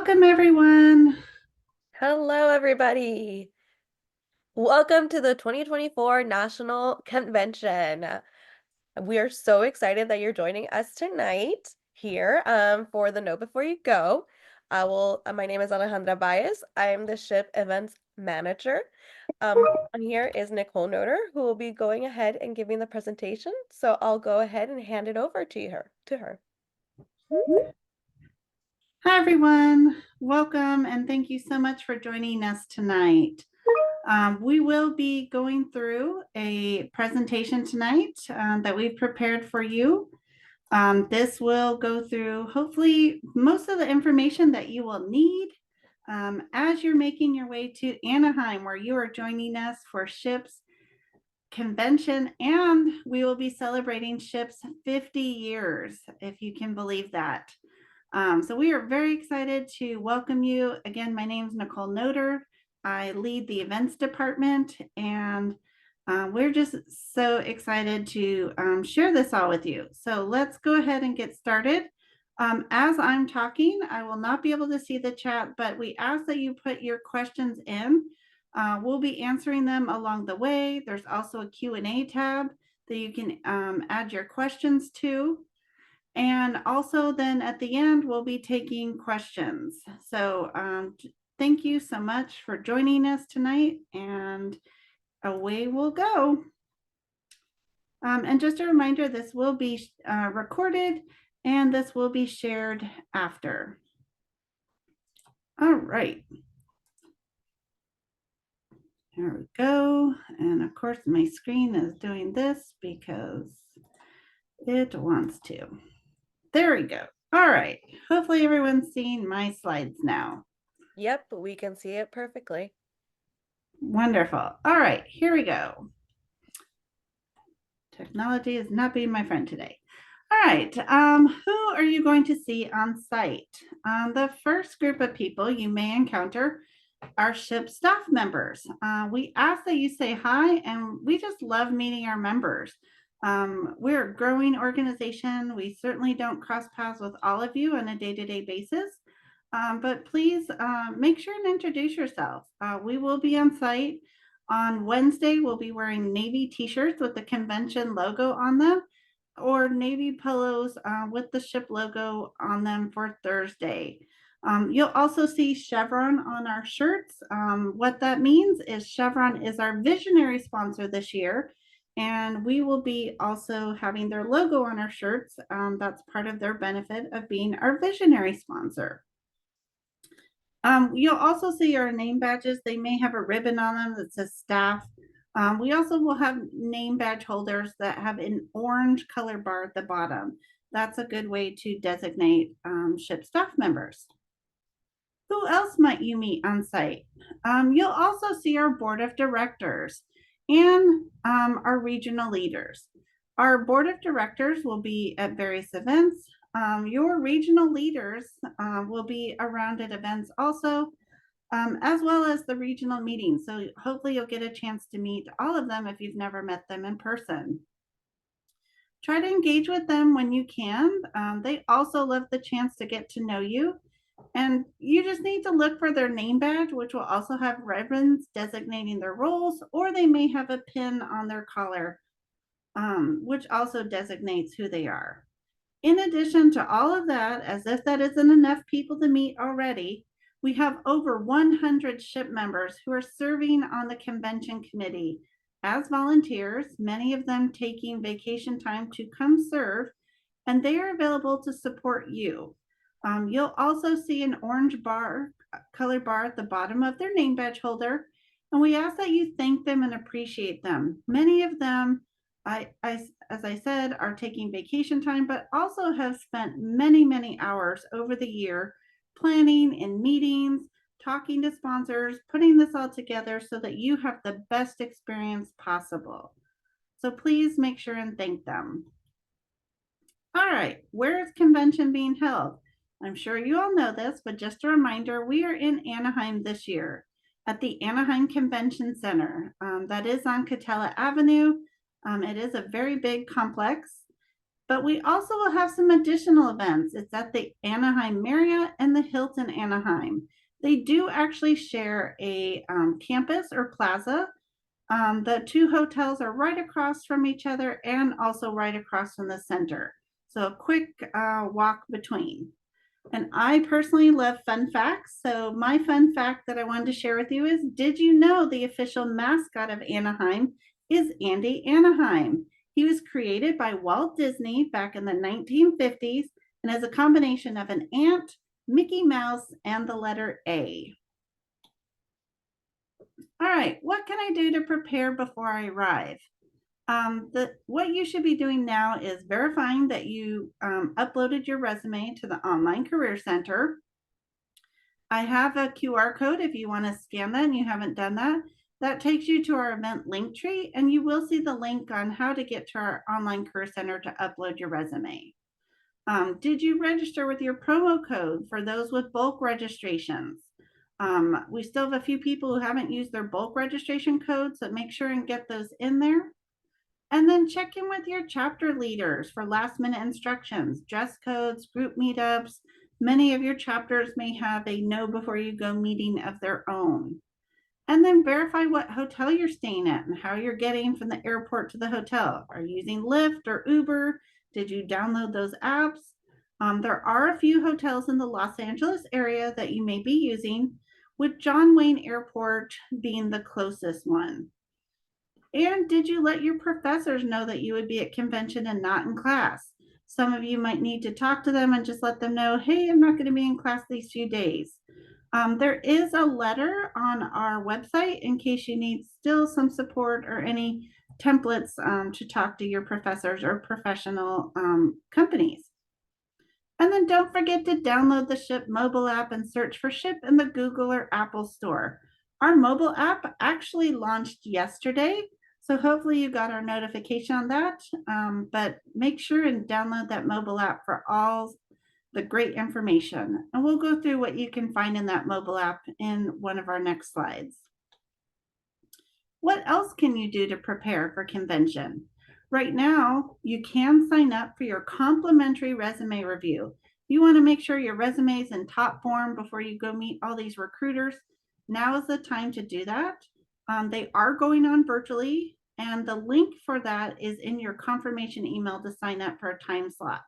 Welcome, everyone. Hello, everybody. Welcome to the 2024 National Convention. We are so excited that you're joining us tonight here for the Know Before You Go. My name is Alejandra Baez. I am the SHIP Events Manager. On here is Nicole Noter, who will be going ahead and giving the presentation. So I'll go ahead and hand it over to her. Hi, everyone. Welcome, and thank you so much for joining us tonight. We will be going through a presentation tonight that we've prepared for you. This will go through, hopefully, most of the information that you will need as you're making your way to Anaheim, where you are joining us for SHIP's convention, and we will be celebrating SHIP's 50 years, if you can believe that. So we are very excited to welcome you. Again, my name is Nicole Noter. I lead the events department, and we're just so excited to share this all with you. So let's go ahead and get started. As I'm talking, I will not be able to see the chat, but we ask that you put your questions in. We'll be answering them along the way. There's also a Q&A tab that you can add your questions to. And also then at the end, we'll be taking questions. So thank you so much for joining us tonight, and away we'll go. And just a reminder, this will be recorded and this will be shared after. All right. There we go. And of course, my screen is doing this because it wants to. There we go. All right. Hopefully everyone's seeing my slides now. Yep, we can see it perfectly. Wonderful. All right, here we go. Technology is not being my friend today. All right, who are you going to see on site? The first group of people you may encounter are SHIP staff members. We ask that you say hi, and we just love meeting our members. We're a growing organization. We certainly don't cross paths with all of you on a day-to-day basis, but please make sure and introduce yourself. We will be on site. On Wednesday, we'll be wearing Navy t-shirts with the convention logo on them, or Navy pillows with the SHIP logo on them for Thursday. You'll also see Chevron on our shirts. What that means is Chevron is our visionary sponsor this year, and we will be also having their logo on our shirts. That's part of their benefit of being our visionary sponsor. You'll also see our name badges. They may have a ribbon on them that says staff. We also will have name badge holders that have an orange color bar at the bottom. That's a good way to designate SHIP staff members. Who else might you meet on site? You'll also see our board of directors and our regional leaders. Our board of directors will be at various events. Your regional leaders will be around at events also, as well as the regional meetings. So hopefully you'll get a chance to meet all of them if you've never met them in person. Try to engage with them when you can. They also love the chance to get to know you. And you just need to look for their name badge, which will also have ribbons designating their roles, or they may have a pin on their collar, which also designates who they are. In addition to all of that, as if that isn't enough people to meet already, we have over 100 SHIP members who are serving on the convention committee as volunteers, many of them taking vacation time to come serve, and they are available to support you. You'll also see an orange color bar at the bottom of their name badge holder, and we ask that you thank them and appreciate them. Many of them, as I said, are taking vacation time, but also have spent many, many hours over the year planning in meetings, talking to sponsors, putting this all together so that you have the best experience possible. So please make sure and thank them. All right, where is convention being held? I'm sure you all know this, but just a reminder, we are in Anaheim this year at the Anaheim Convention Center. That is on Catella Avenue. It is a very big complex. But we also will have some additional events. It's at the Anaheim Marriott and the Hilton Anaheim. They do actually share a campus or plaza. The two hotels are right across from each other and also right across from the center. So a quick walk between. And I personally love fun facts. So my fun fact that I wanted to share with you is, did you know the official mascot of Anaheim is Andy Anaheim? He was created by Walt Disney back in the 1950s and is a combination of an ant, Mickey Mouse, and the letter A. All right, what can I do to prepare before I arrive? What you should be doing now is verifying that you uploaded your resume to the Online Career Center. I have a QR code if you want to scan that and you haven't done that. That takes you to our event link tree, and you will see the link on how to get to our Online Career Center to upload your resume. Did you register with your promo code for those with bulk registrations? We still have a few people who haven't used their bulk registration codes, so make sure and get those in there. And then check in with your chapter leaders for last minute instructions, dress codes, group meetups. Many of your chapters may have a know before you go meeting of their own. And then verify what hotel you're staying at and how you're getting from the airport to the hotel. Are you using Lyft or Uber? Did you download those apps? There are a few hotels in the Los Angeles area that you may be using, with John Wayne Airport being the closest one. And did you let your professors know that you would be at convention and not in class? Some of you might need to talk to them and just let them know, hey, I'm not going to be in class these few days. There is a letter on our website in case you need still some support or any templates to talk to your professors or professional companies. And then don't forget to download the SHPE mobile app and search for SHPE in the Google or Apple store. Our mobile app actually launched yesterday, so hopefully you got our notification on that. But make sure and download that mobile app for all the great information. And we'll go through what you can find in that mobile app in one of our next slides. What else can you do to prepare for convention? Right now, you can sign up for your complimentary resume review. You want to make sure your resume is in top form before you go meet all these recruiters. Now is the time to do that. They are going on virtually, and the link for that is in your confirmation email to sign up for a time slot.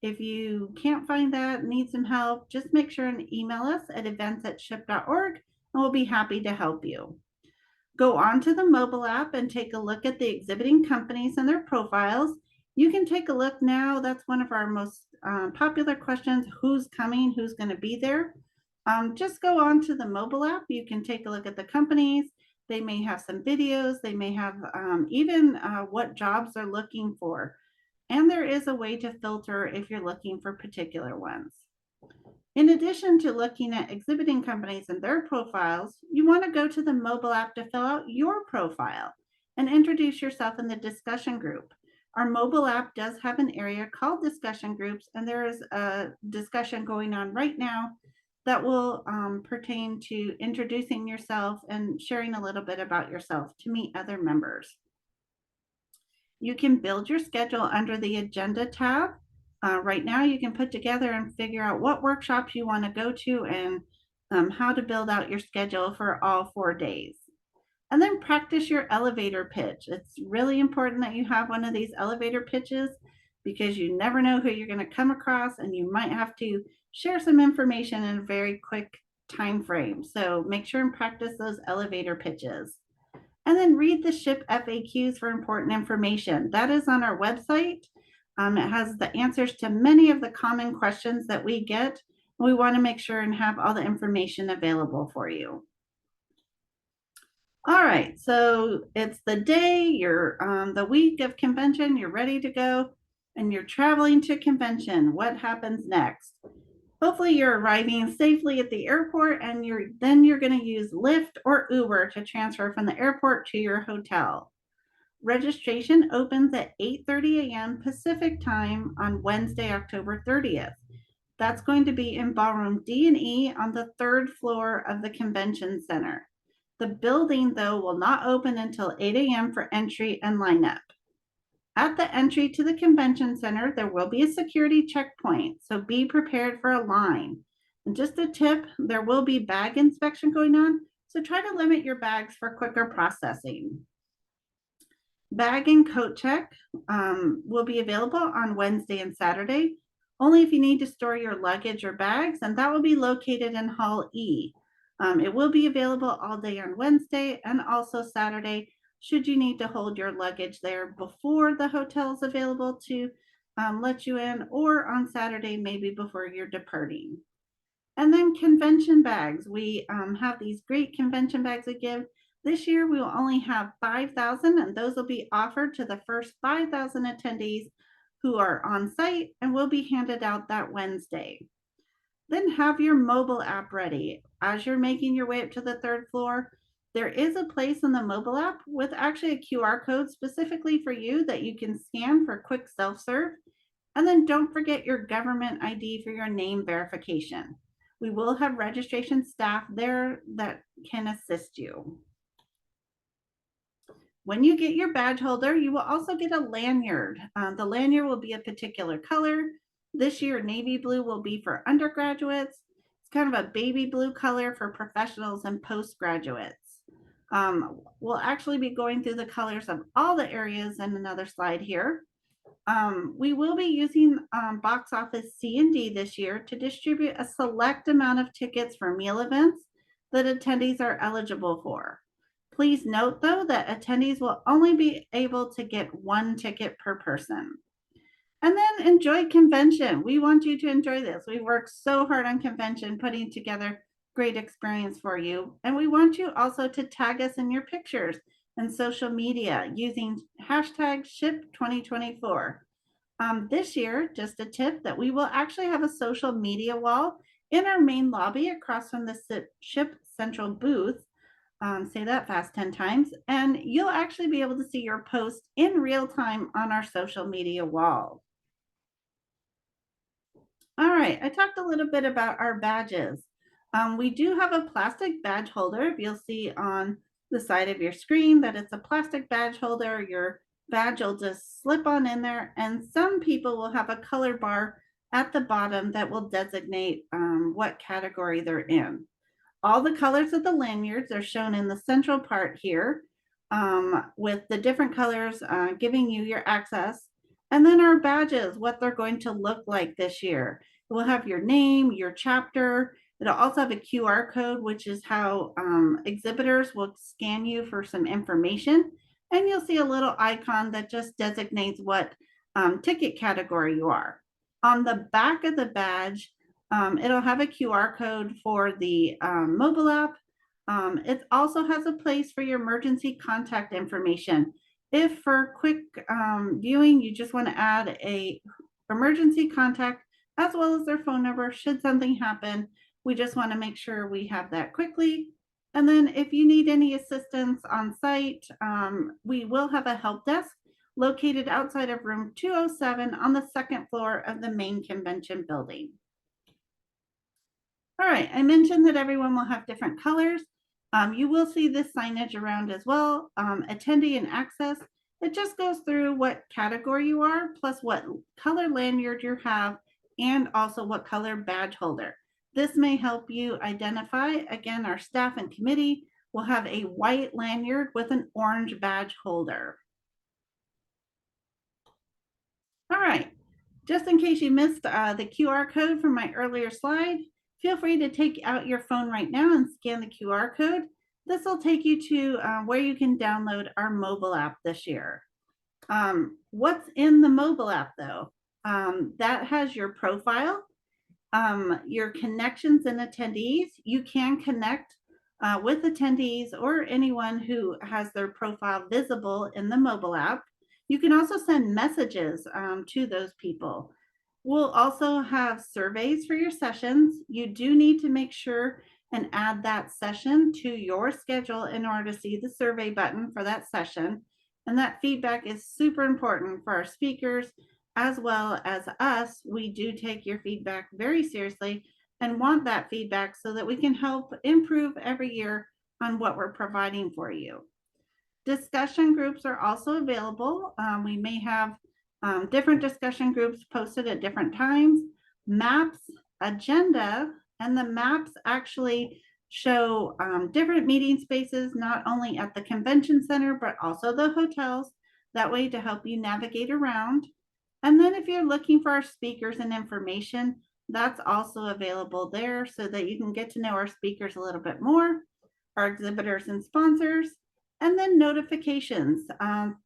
If you can't find that, need some help, just make sure and email us at events@shpe.org, and we'll be happy to help you. Go onto the mobile app and take a look at the exhibiting companies and their profiles. You can take a look now. That's one of our most popular questions. Who's coming? Who's going to be there? Just go on to the mobile app. You can take a look at the companies. They may have some videos. They may have even what jobs they're looking for. And there is a way to filter if you're looking for particular ones. In addition to looking at exhibiting companies and their profiles, you want to go to the mobile app to fill out your profile and introduce yourself in the discussion group. Our mobile app does have an area called discussion groups, and there is a discussion going on right now that will pertain to introducing yourself and sharing a little bit about yourself to meet other members. You can build your schedule under the agenda tab. Right now, you can put together and figure out what workshops you want to go to and how to build out your schedule for all 4 days. And then practice your elevator pitch. It's really important that you have one of these elevator pitches because you never know who you're going to come across, and you might have to share some information in a very quick time frame. So make sure and practice those elevator pitches. And then read the SHPE FAQs for important information. That is on our website. It has the answers to many of the common questions that we get. We want to make sure and have all the information available for you. All right, so it's the day, you're the week of convention, you're ready to go, and you're traveling to convention. What happens next? Hopefully you're arriving safely at the airport, and you're going to use Lyft or Uber to transfer from the airport to your hotel. Registration opens at 8:30 a.m. Pacific time on Wednesday, October 30th. That's going to be in Ballroom D&E on the 3rd floor of the Convention Center. The building, though, will not open until 8 a.m. for entry and lineup. At the entry to the convention center, there will be a security checkpoint, so be prepared for a line. And just a tip, there will be bag inspection going on, so try to limit your bags for quicker processing. Bag and coat check will be available on Wednesday and Saturday, only if you need to store your luggage or bags, and that will be located in Hall E. It will be available all day on Wednesday and also Saturday, should you need to hold your luggage there before the hotel is available to let you in, or on Saturday, maybe before you're departing. And then convention bags. We have these great convention bags we give. This year, we will only have 5,000, and those will be offered to the first 5,000 attendees who are on site and will be handed out that Wednesday. Then have your mobile app ready. As you're making your way up to the third floor, there is a place in the mobile app with actually a QR code specifically for you that you can scan for quick self-serve. And then don't forget your government ID for your name verification. We will have registration staff there that can assist you. When you get your badge holder, you will also get a lanyard. The lanyard will be a particular color. This year, navy blue will be for undergraduates. It's kind of a baby blue color for professionals and postgraduates. We'll actually be going through the colors of all the areas in another slide here. We will be using box office C&D this year to distribute a select amount of tickets for meal events that attendees are eligible for. Please note, though, that attendees will only be able to get one ticket per person. And then enjoy convention. We want you to enjoy this. We worked so hard on convention, putting together great experience for you. And we want you also to tag us in your pictures and social media using hashtag SHPE2024. This year, just a tip that we will actually have a social media wall in our main lobby across from the SHPE Central booth. Say that fast 10 times, and you'll actually be able to see your post in real time on our social media wall. All right, I talked a little bit about our badges. We do have a plastic badge holder. You'll see on the side of your screen that it's a plastic badge holder. Your badge will just slip on in there, and some people will have a color bar at the bottom that will designate what category they're in. All the colors of the lanyards are shown in the central part here, with the different colors giving you your access. And then our badges, what they're going to look like this year. It will have your name, your chapter. It'll also have a QR code, which is how exhibitors will scan you for some information. And you'll see a little icon that just designates what ticket category you are. On the back of the badge, it'll have a QR code for the mobile app. It also has a place for your emergency contact information. If for quick viewing, you just want to add a emergency contact as well as their phone number should something happen. We just want to make sure we have that quickly. And then if you need any assistance on site, we will have a help desk located outside of room 207 on the second floor of the main convention building. All right, I mentioned that everyone will have different colors. You will see this signage around as well. Attendee and access, it just goes through what category you are, plus what color lanyard you have, and also what color badge holder. This may help you identify. Again, our staff and committee will have a white lanyard with an orange badge holder. All right, just in case you missed the QR code from my earlier slide, feel free to take out your phone right now and scan the QR code. This will take you to where you can download our mobile app this year. What's in the mobile app though? That has your profile, your connections and attendees. You can connect with attendees or anyone who has their profile visible in the mobile app. You can also send messages to those people. We'll also have surveys for your sessions. You do need to make sure and add that session to your schedule in order to see the survey button for that session. And that feedback is super important for our speakers as well as us. We do take your feedback very seriously and want that feedback so that we can help improve every year on what we're providing for you. Discussion groups are also available. We may have different discussion groups posted at different times. Maps, agenda, and the maps actually show different meeting spaces, not only at the convention center, but also the hotels, that way to help you navigate around. And then if you're looking for our speakers and information, that's also available there so that you can get to know our speakers a little bit more, our exhibitors and sponsors, and then notifications.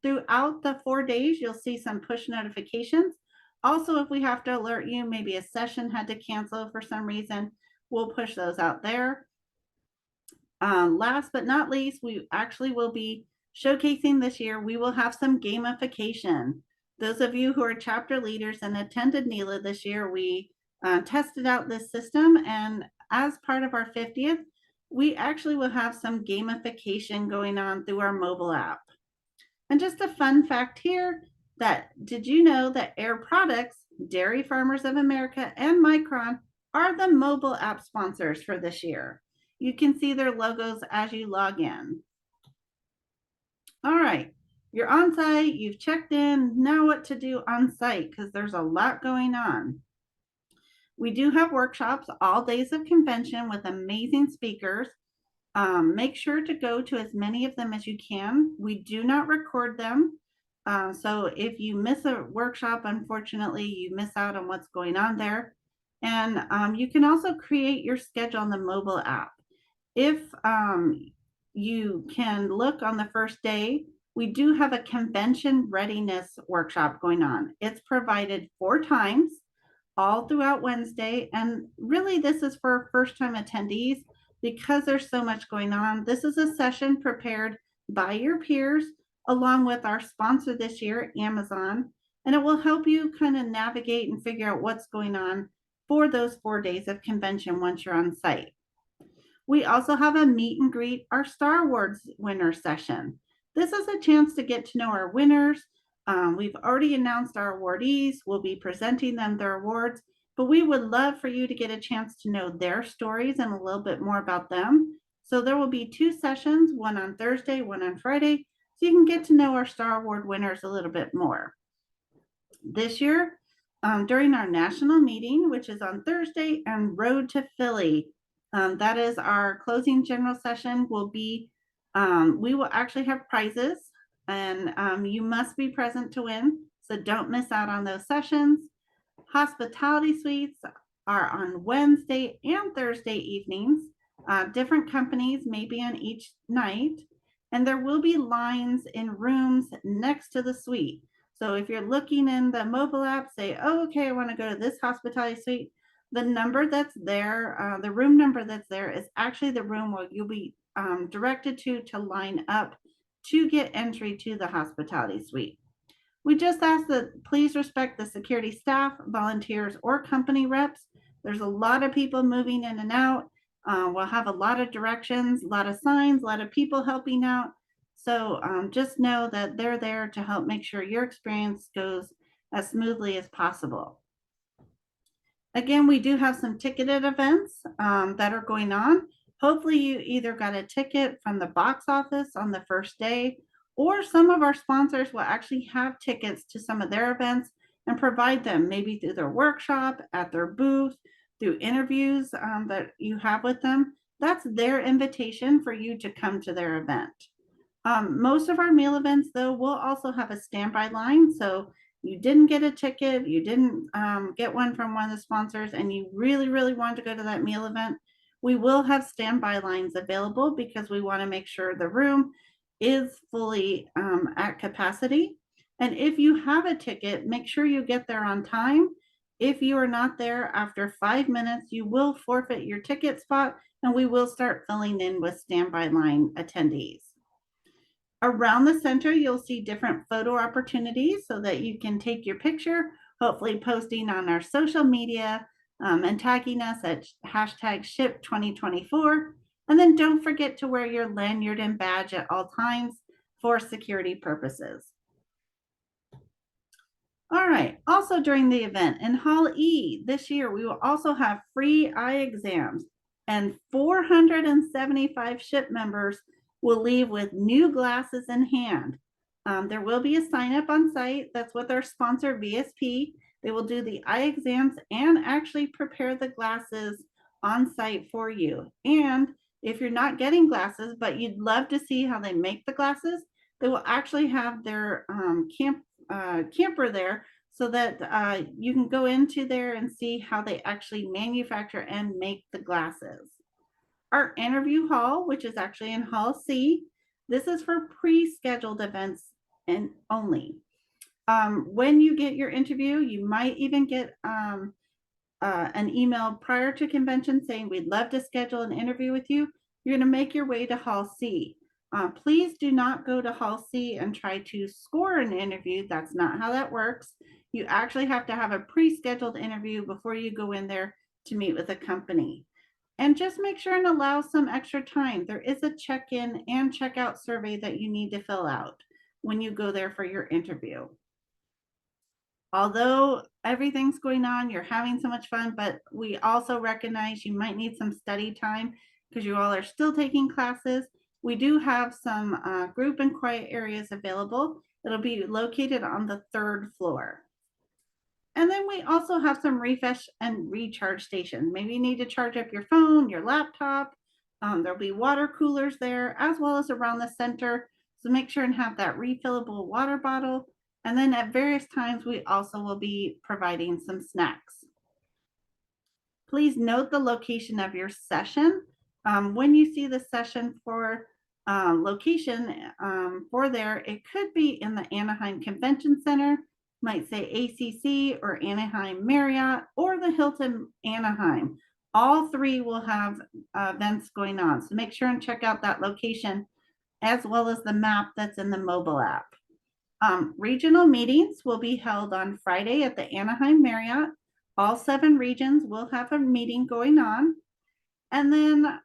Throughout the 4 days, you'll see some push notifications. Also, if we have to alert you, maybe a session had to cancel for some reason, we'll push those out there. Last but not least, we actually will be showcasing this year, we will have some gamification. Those of you who are chapter leaders and attended NELA this year, we tested out this system, and as part of our 50th, we actually will have some gamification going on through our mobile app. And just a fun fact here, that did you know that Air Products, Dairy Farmers of America, and Micron are the mobile app sponsors for this year? You can see their logos as you log in. All right, you're on site, you've checked in. Now what to do on site, because there's a lot going on. We do have workshops all days of convention with amazing speakers. Make sure to go to as many of them as you can. We do not record them. So if you miss a workshop, unfortunately, you miss out on what's going on there. And you can also create your schedule on the mobile app. If you can look on the first day, we do have a convention readiness workshop going on. It's provided 4 times all throughout Wednesday. And really, this is for first-time attendees because there's so much going on. This is a session prepared by your peers along with our sponsor this year, Amazon, and it will help you kind of navigate and figure out what's going on for those 4 days of convention once you're on site. We also have a meet and greet our Star Awards winner session. This is a chance to get to know our winners. We've already announced our awardees. We'll be presenting them their awards, but we would love for you to get a chance to know their stories and a little bit more about them. So there will be 2 sessions, one on Thursday, one on Friday, so you can get to know our Star Award winners a little bit more. This year, during our national meeting, which is on Thursday, and Road to Philly, that is our closing general session, will be, we will actually have prizes, and you must be present to win, so don't miss out on those sessions. Hospitality suites are on Wednesday and Thursday evenings. Different companies may be on each night, and there will be lines in rooms next to the suite. So if you're looking in the mobile app, say, oh, okay, I want to go to this hospitality suite, the number that's there, the room number that's there is actually the room where you'll be directed to line up to get entry to the hospitality suite. We just ask that please respect the security staff, volunteers, or company reps. There's a lot of people moving in and out. We'll have a lot of directions, a lot of signs, a lot of people helping out. So just know that they're there to help make sure your experience goes as smoothly as possible. Again, we do have some ticketed events that are going on. Hopefully you either got a ticket from the box office on the first day, or some of our sponsors will actually have tickets to some of their events and provide them maybe through their workshop, at their booth, through interviews that you have with them. That's their invitation for you to come to their event. Most of our meal events, though, will also have a standby line. So you didn't get a ticket, you didn't get one from one of the sponsors, and you really, really want to go to that meal event, we will have standby lines available because we want to make sure the room is fully at capacity. And if you have a ticket, make sure you get there on time. If you are not there after 5 minutes, you will forfeit your ticket spot, and we will start filling in with standby line attendees. Around the center, you'll see different photo opportunities so that you can take your picture, hopefully posting on our social media and tagging us at #SHPE2024. And then don't forget to wear your lanyard and badge at all times for security purposes. All right, also during the event in Hall E this year, we will also have free eye exams, and 475 SHPE members will leave with new glasses in hand. There will be a sign up on site. That's with our sponsor, VSP. They will do the eye exams and actually prepare the glasses on site for you. And if you're not getting glasses, but you'd love to see how they make the glasses, they will actually have their camper there so that you can go into there and see how they actually manufacture and make the glasses. Our interview hall, which is actually in Hall C, this is for pre-scheduled events and only. When you get your interview, you might even get an email prior to convention saying we'd love to schedule an interview with you. You're going to make your way to Hall C. Please do not go to Hall C and try to score an interview. That's not how that works. You actually have to have a pre-scheduled interview before you go in there to meet with a company. And just make sure and allow some extra time. There is a check-in and check-out survey that you need to fill out when you go there for your interview. Although everything's going on, you're having so much fun, but we also recognize you might need some study time because you all are still taking classes. We do have some group and quiet areas available. It'll be located on the 3rd floor. And then we also have some refresh and recharge stations. Maybe you need to charge up your phone, your laptop. There'll be water coolers there as well as around the center. So make sure and have that refillable water bottle. And then at various times, we also will be providing some snacks. Please note the location of your session. When you see the session for location for there, it could be in the Anaheim Convention Center, might say ACC or Anaheim Marriott or the Hilton Anaheim. All three will have events going on. So make sure and check out that location as well as the map that's in the mobile app. Regional meetings will be held on Friday at the Anaheim Marriott. All 7 regions will have a meeting going on. And then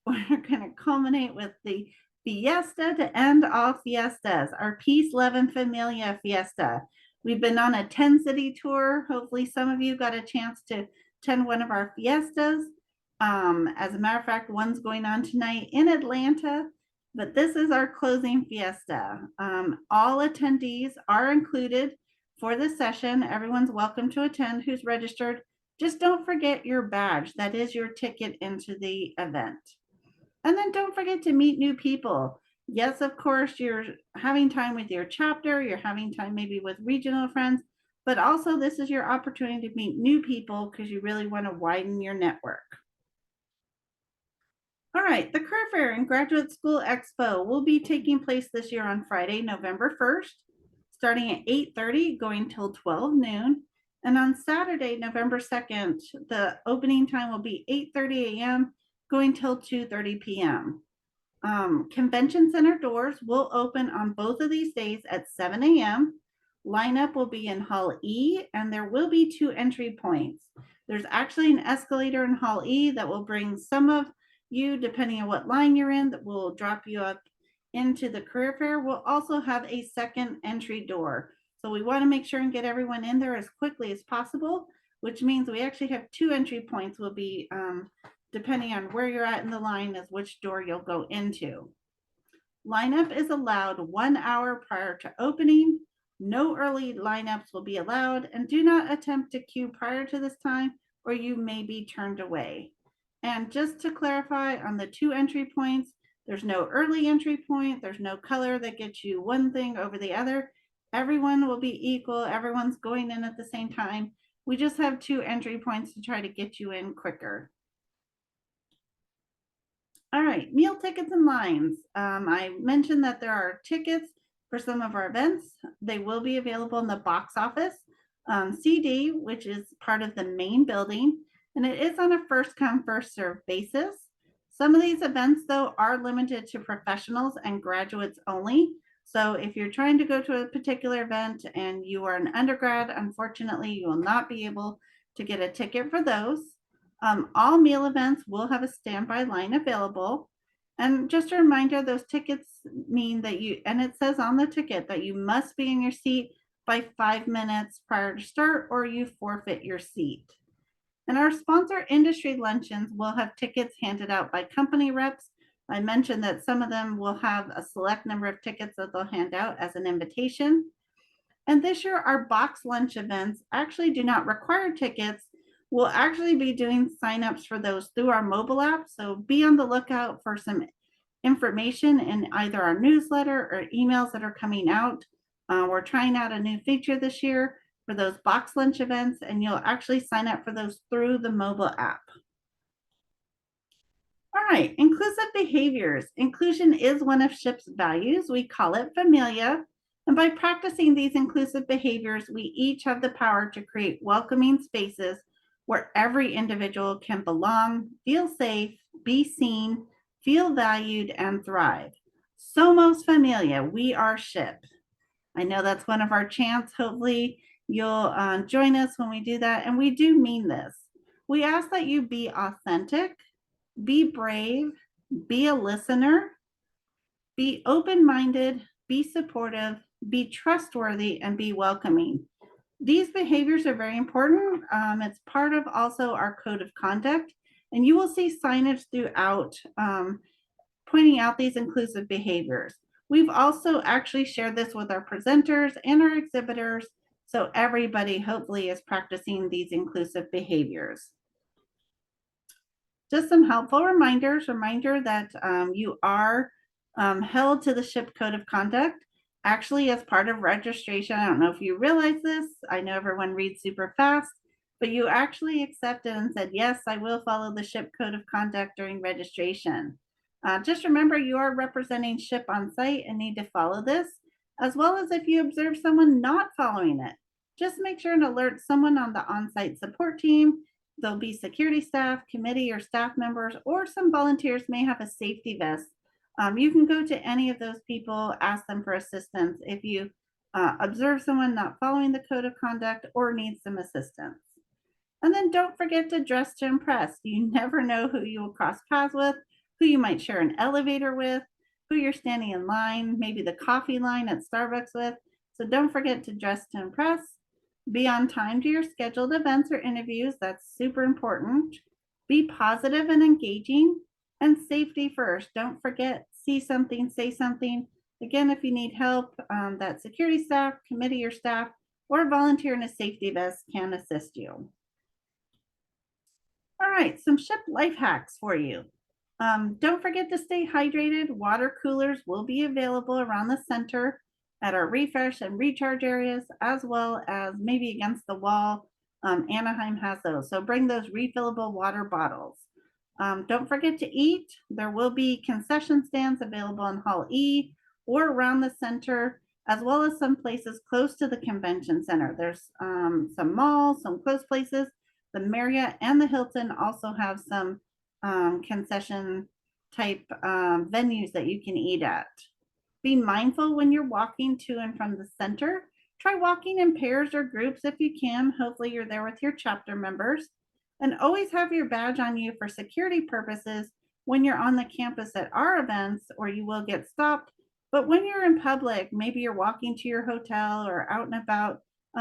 we're going to culminate with the fiesta to end all fiestas, our Peace, Love, and Familia Fiesta. We've been on a 10-city tour. Hopefully some of you got a chance to attend one of our fiestas. As a matter of fact, one's going on tonight in Atlanta, but this is our closing fiesta. All attendees are included for the session. Everyone's welcome to attend who's registered. Just don't forget your badge. That is your ticket into the event. And then don't forget to meet new people. Yes, of course, you're having time with your chapter, you're having time maybe with regional friends, but also this is your opportunity to meet new people because you really want to widen your network. All right, the Career Fair and Graduate School Expo will be taking place this year on Friday, November 1st, starting at 8:30, going till 12 noon. And on Saturday, November 2nd, the opening time will be 8:30 a.m., going till 2:30 p.m. Convention Center doors will open on both of these days at 7 a.m. Lineup will be in Hall E, and there will be 2 entry points. There's actually an escalator in Hall E that will bring some of you, depending on what line you're in, that will drop you up into the Career Fair. We'll also have a second entry door. So we want to make sure and get everyone in there as quickly as possible, which means we actually have 2 entry points will be depending on where you're at in the line as which door you'll go into. Lineup is allowed 1 hour prior to opening. No early lineups will be allowed, and do not attempt to queue prior to this time or you may be turned away. And just to clarify on the 2 entry points, there's no early entry point. There's no color that gets you one thing over the other. Everyone will be equal. Everyone's going in at the same time. We just have 2 entry points to try to get you in quicker. All right, meal tickets and lines. I mentioned that there are tickets for some of our events. They will be available in the box office. CD, which is part of the main building, and it is on a first come, first serve basis. Some of these events, though, are limited to professionals and graduates only. So if you're trying to go to a particular event and you are an undergrad, unfortunately, you will not be able to get a ticket for those. All meal events will have a standby line available. And just a reminder, those tickets mean that and it says on the ticket that you must be in your seat by 5 minutes prior to start or you forfeit your seat. And our sponsor industry luncheons will have tickets handed out by company reps I mentioned that some of them will have a select number of tickets that they'll hand out as an invitation. And this year, our box lunch events actually do not require tickets. We'll actually be doing signups for those through our mobile app. So be on the lookout for some information in either our newsletter or emails that are coming out. We're trying out a new feature this year for those box lunch events, and you'll actually sign up for those through the mobile app. All right, inclusive behaviors. Inclusion is one of SHPE's values. We call it familia. And by practicing these inclusive behaviors, we each have the power to create welcoming spaces where every individual can belong, feel safe, be seen, feel valued, and thrive. Somos familia, we are SHPE. I know that's one of our chants. Hopefully you'll join us when we do that. And we do mean this. We ask that you be authentic, be brave, be a listener, be open-minded, be supportive, be trustworthy, and be welcoming. These behaviors are very important. It's part of also our code of conduct, and you will see signage throughout pointing out these inclusive behaviors. We've also actually shared this with our presenters and our exhibitors, so everybody hopefully is practicing these inclusive behaviors. Just some helpful reminders. Reminder that you are held to the SHPE Code of Conduct. Actually, as part of registration, I don't know if you realize this. I know everyone reads super fast, but you actually accepted and said, yes, I will follow the SHPE Code of Conduct during registration. Just remember you are representing SHPE on site and need to follow this, as well as if you observe someone not following it. Just make sure and alert someone on the on-site support team. There'll be security staff, committee, or staff members, or some volunteers may have a safety vest. You can go to any of those people, ask them for assistance if you observe someone not following the code of conduct or needs some assistance. And then don't forget to dress to impress. You never know who you will cross paths with, who you might share an elevator with, who you're standing in line, maybe the coffee line at Starbucks with. So don't forget to dress to impress. Be on time to your scheduled events or interviews. That's super important. Be positive and engaging, and safety first. Don't forget, see something, say something. Again, if you need help, that security staff, committee, or staff, or volunteer in a safety vest can assist you. All right, some SHPE life hacks for you. Don't forget to stay hydrated. Water coolers will be available around the center at our refresh and recharge areas, as well as maybe against the wall. Anaheim has those. So bring those refillable water bottles. Don't forget to eat. There will be concession stands available in Hall E or around the center, as well as some places close to the convention center. There's some malls, some close places. The Marriott and the Hilton also have some concession type venues that you can eat at. Be mindful when you're walking to and from the center. Try walking in pairs or groups if you can. Hopefully you're there with your chapter members. And always have your badge on you for security purposes when you're on the campus at our events, or you will get stopped. But when you're in public, maybe you're walking to your hotel or out and about,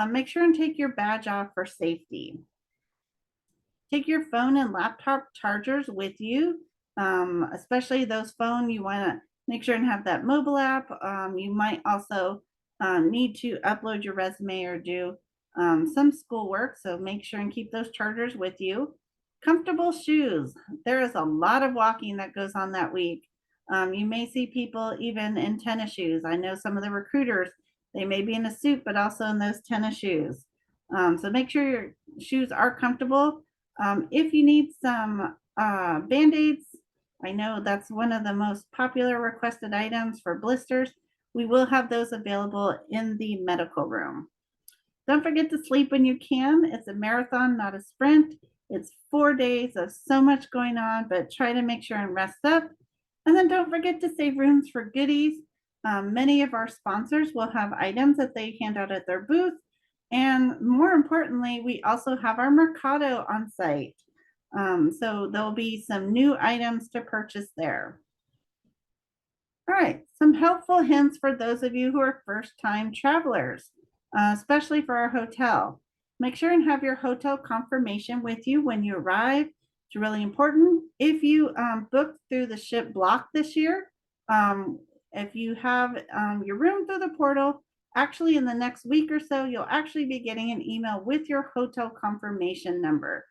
make sure and take your badge off for safety. Take your phone and laptop chargers with you, especially those phone. You want to make sure and have that mobile app. You might also need to upload your resume or do some schoolwork, so make sure and keep those chargers with you. Comfortable shoes. There is a lot of walking that goes on that week. You may see people even in tennis shoes. I know some of the recruiters, they may be in a suit, but also in those tennis shoes. So make sure your shoes are comfortable. If you need some Band-Aids, I know that's one of the most popular requested items for blisters. We will have those available in the medical room. Don't forget to sleep when you can. It's a marathon, not a sprint. It's 4 days of so much going on, but try to make sure and rest up. And then don't forget to save rooms for goodies. Many of our sponsors will have items that they hand out at their booth. And more importantly, we also have our Mercado on site. So there'll be some new items to purchase there. All right, some helpful hints for those of you who are first-time travelers, especially for our hotel. Make sure and have your hotel confirmation with you when you arrive. It's really important. If you book through the SHPE block this year, if you have your room through the portal, actually in the next week or so, you'll actually be getting an email with your hotel confirmation number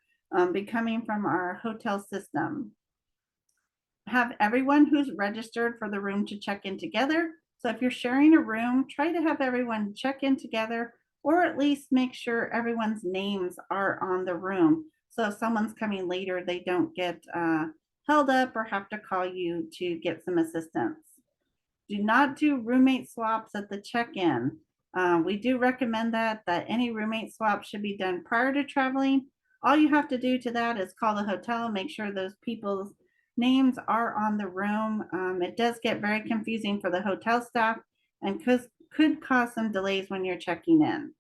be coming from our hotel system. Have everyone who's registered for the room to check in together. So if you're sharing a room, try to have everyone check in together, or at least make sure everyone's names are on the room. So if someone's coming later, they don't get held up or have to call you to get some assistance. Do not do roommate swaps at the check-in. We do recommend that any roommate swap should be done prior to traveling. All you have to do to that is call the hotel, make sure those people's names are on the room. It does get very confusing for the hotel staff and could cause some delays when you're checking in.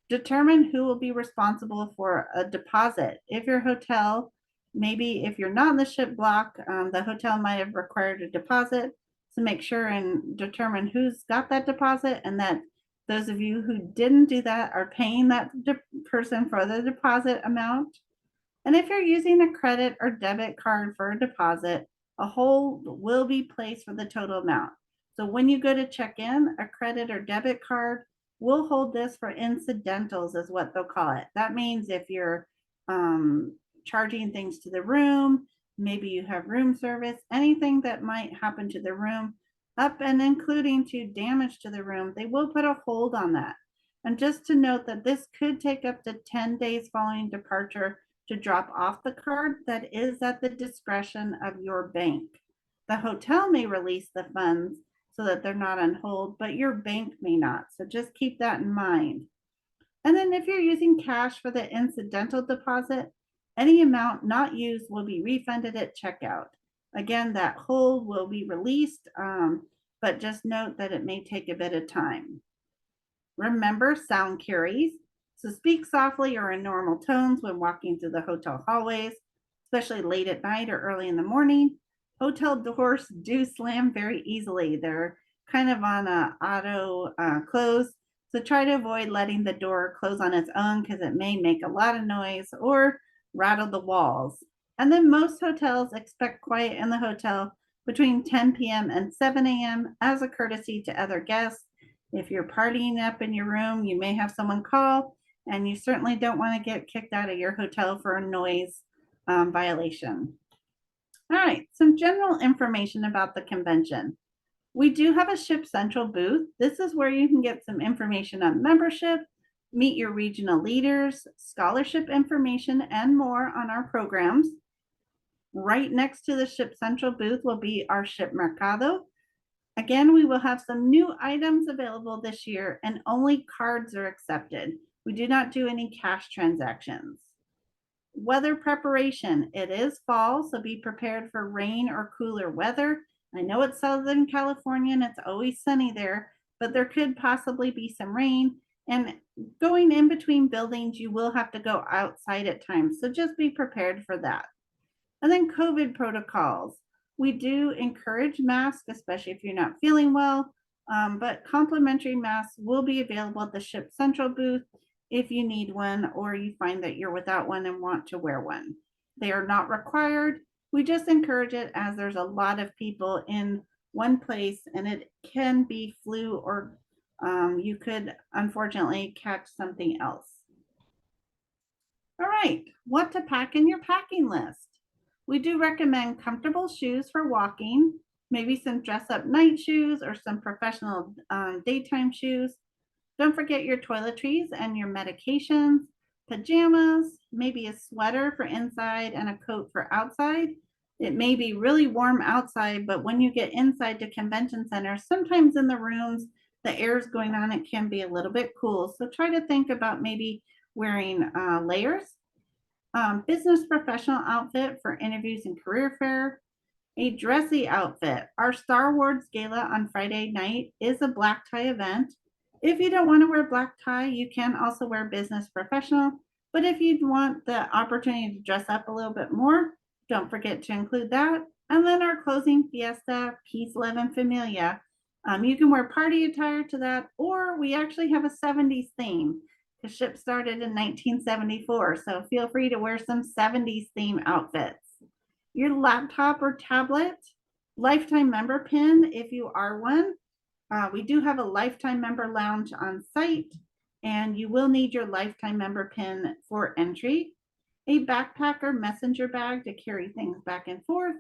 Determine who will be responsible for a deposit. If your hotel, maybe if you're not in the SHPE block, the hotel might have required a deposit. So make sure and determine who's got that deposit, and that those of you who didn't do that are paying that person for the deposit amount. And if you're using a credit or debit card for a deposit, a hold will be placed for the total amount. So when you go to check in, a credit or debit card will hold this for incidentals, is what they'll call it. That means if you're charging things to the room, maybe you have room service, anything that might happen to the room, up and including to damage to the room, they will put a hold on that. And just to note that this could take up to 10 days following departure to drop off the card. That is at the discretion of your bank. The hotel may release the funds so that they're not on hold, but your bank may not. So just keep that in mind. And then if you're using cash for the incidental deposit, any amount not used will be refunded at checkout. Again, that hold will be released, but just note that it may take a bit of time. Remember, sound carries. So speak softly or in normal tones when walking through the hotel hallways, especially late at night or early in the morning. Hotel doors do slam very easily. They're kind of on a auto close. So try to avoid letting the door close on its own because it may make a lot of noise or rattle the walls. And then most hotels expect quiet in the hotel between 10 p.m. and 7 a.m. as a courtesy to other guests. If you're partying up in your room, you may have someone call, and you certainly don't want to get kicked out of your hotel for a noise violation. All right, some general information about the convention. We do have a SHPE Central booth. This is where you can get some information on membership, meet your regional leaders, scholarship information, and more on our programs. Right next to the SHPE Central booth will be our SHPE Mercado. Again, we will have some new items available this year, and only cards are accepted. We do not do any cash transactions. Weather preparation. It is fall, so be prepared for rain or cooler weather. I know it's Southern California and it's always sunny there, but there could possibly be some rain. And going in between buildings, you will have to go outside at times, so just be prepared for that. And then COVID protocols. We do encourage masks, especially if you're not feeling well, but complimentary masks will be available at the SHPE Central booth if you need one or you find that you're without one and want to wear one. They are not required. We just encourage it as there's a lot of people in one place, and it can be flu or you could unfortunately catch something else. All right, what to pack in your packing list. We do recommend comfortable shoes for walking, maybe some dress up night shoes or some professional daytime shoes. Don't forget your toiletries and your medications, pajamas, maybe a sweater for inside and a coat for outside. It may be really warm outside, but when you get inside to convention centers, sometimes in the rooms, the air is going on, it can be a little bit cool. So try to think about maybe wearing layers. Business professional outfit for interviews and career fair. A dressy outfit. Our Star Wars gala on Friday night is a black tie event. If you don't want to wear black tie, you can also wear business professional. But if you want the opportunity to dress up a little bit more, don't forget to include that. And then our closing fiesta, Peace, Love, and Familia. You can wear party attire to that, or we actually have a 70s theme The ship started in 1974, so feel free to wear some 70s theme outfits. Your laptop or tablet, lifetime member pin if you are one. We do have a lifetime member lounge on site, and you will need your lifetime member pin for entry. A backpack or messenger bag to carry things back and forth,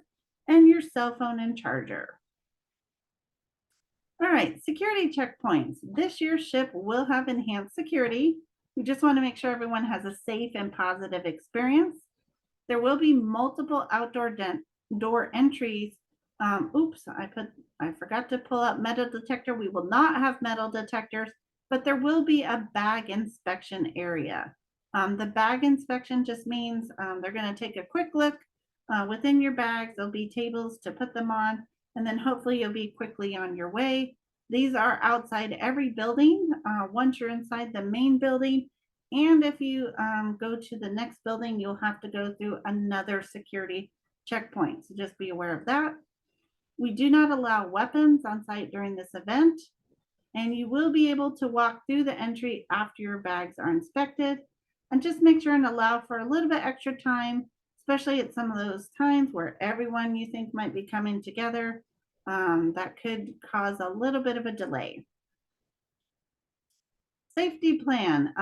and your cell phone and charger. All right, security checkpoints. This year's ship will have enhanced security. We just want to make sure everyone has a safe and positive experience. There will be multiple outdoor door entries. Oops, I forgot to pull up metal detector. We will not have metal detectors, but there will be a bag inspection area. The bag inspection just means they're going to take a quick look within your bags. There'll be tables to put them on, and then hopefully you'll be quickly on your way. These are outside every building. Once you're inside the main building, and if you go to the next building, you'll have to go through another security checkpoint. So just be aware of that. We do not allow weapons on site during this event, and you will be able to walk through the entry after your bags are inspected. And just make sure and allow for a little bit extra time, especially at some of those times where everyone you think might be coming together. That could cause a little bit of a delay. Safety plan.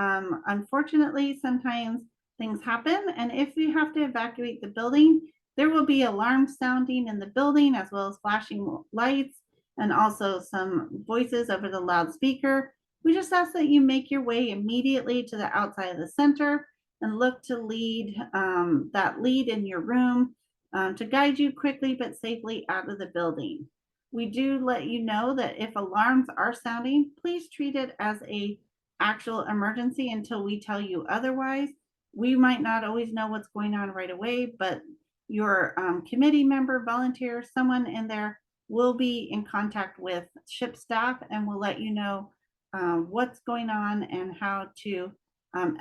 Unfortunately, sometimes things happen, and if we have to evacuate the building, there will be alarms sounding in the building as well as flashing lights and also some voices over the loudspeaker. We just ask that you make your way immediately to the outside of the center and look to lead that lead in your room to guide you quickly but safely out of the building. We do let you know that if alarms are sounding, please treat it as a actual emergency until we tell you otherwise. We might not always know what's going on right away, but your committee member, volunteer, someone in there will be in contact with ship staff and will let you know what's going on and how to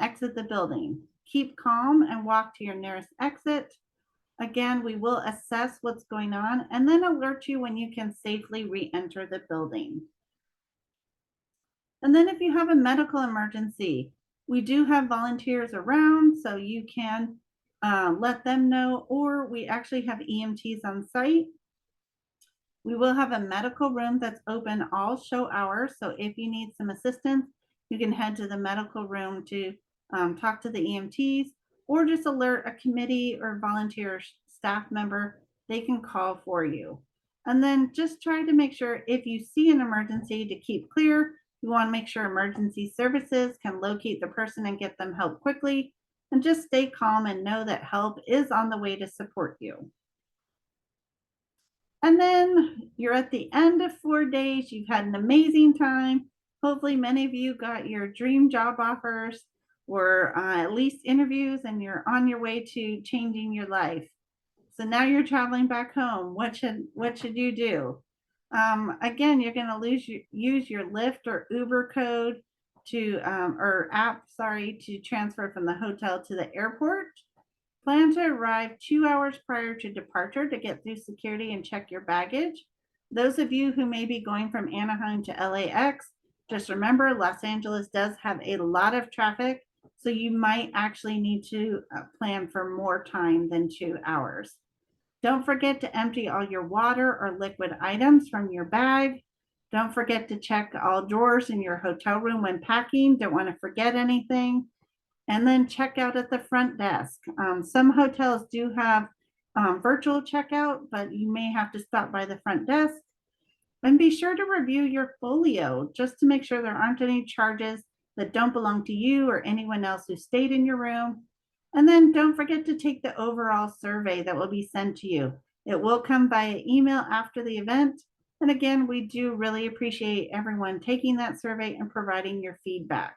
exit the building. Keep calm and walk to your nearest exit. Again, we will assess what's going on and then alert you when you can safely re-enter the building. And then if you have a medical emergency, we do have volunteers around, so you can let them know, or we actually have EMTs on site. We will have a medical room that's open all show hours, so if you need some assistance, you can head to the medical room to talk to the EMTs, or just alert a committee or volunteer staff member. They can call for you. And then just try to make sure if you see an emergency to keep clear. You want to make sure emergency services can locate the person and get them help quickly, and just stay calm and know that help is on the way to support you. And then you're at the end of 4 days. You've had an amazing time. Hopefully many of you got your dream job offers or at least interviews, and you're on your way to changing your life. So now you're traveling back home. What should you do? Again, you're going to use your Lyft or Uber code to or app, sorry, to transfer from the hotel to the airport. Plan to arrive 2 hours prior to departure to get through security and check your baggage. Those of you who may be going from Anaheim to LAX, just remember Los Angeles does have a lot of traffic, so you might actually need to plan for more time than 2 hours. Don't forget to empty all your water or liquid items from your bag. Don't forget to check all drawers in your hotel room when packing. Don't want to forget anything. And then check out at the front desk. Some hotels do have virtual checkout, but you may have to stop by the front desk. And be sure to review your folio just to make sure there aren't any charges that don't belong to you or anyone else who stayed in your room. And then don't forget to take the overall survey that will be sent to you. It will come via email after the event. And again, we do really appreciate everyone taking that survey and providing your feedback.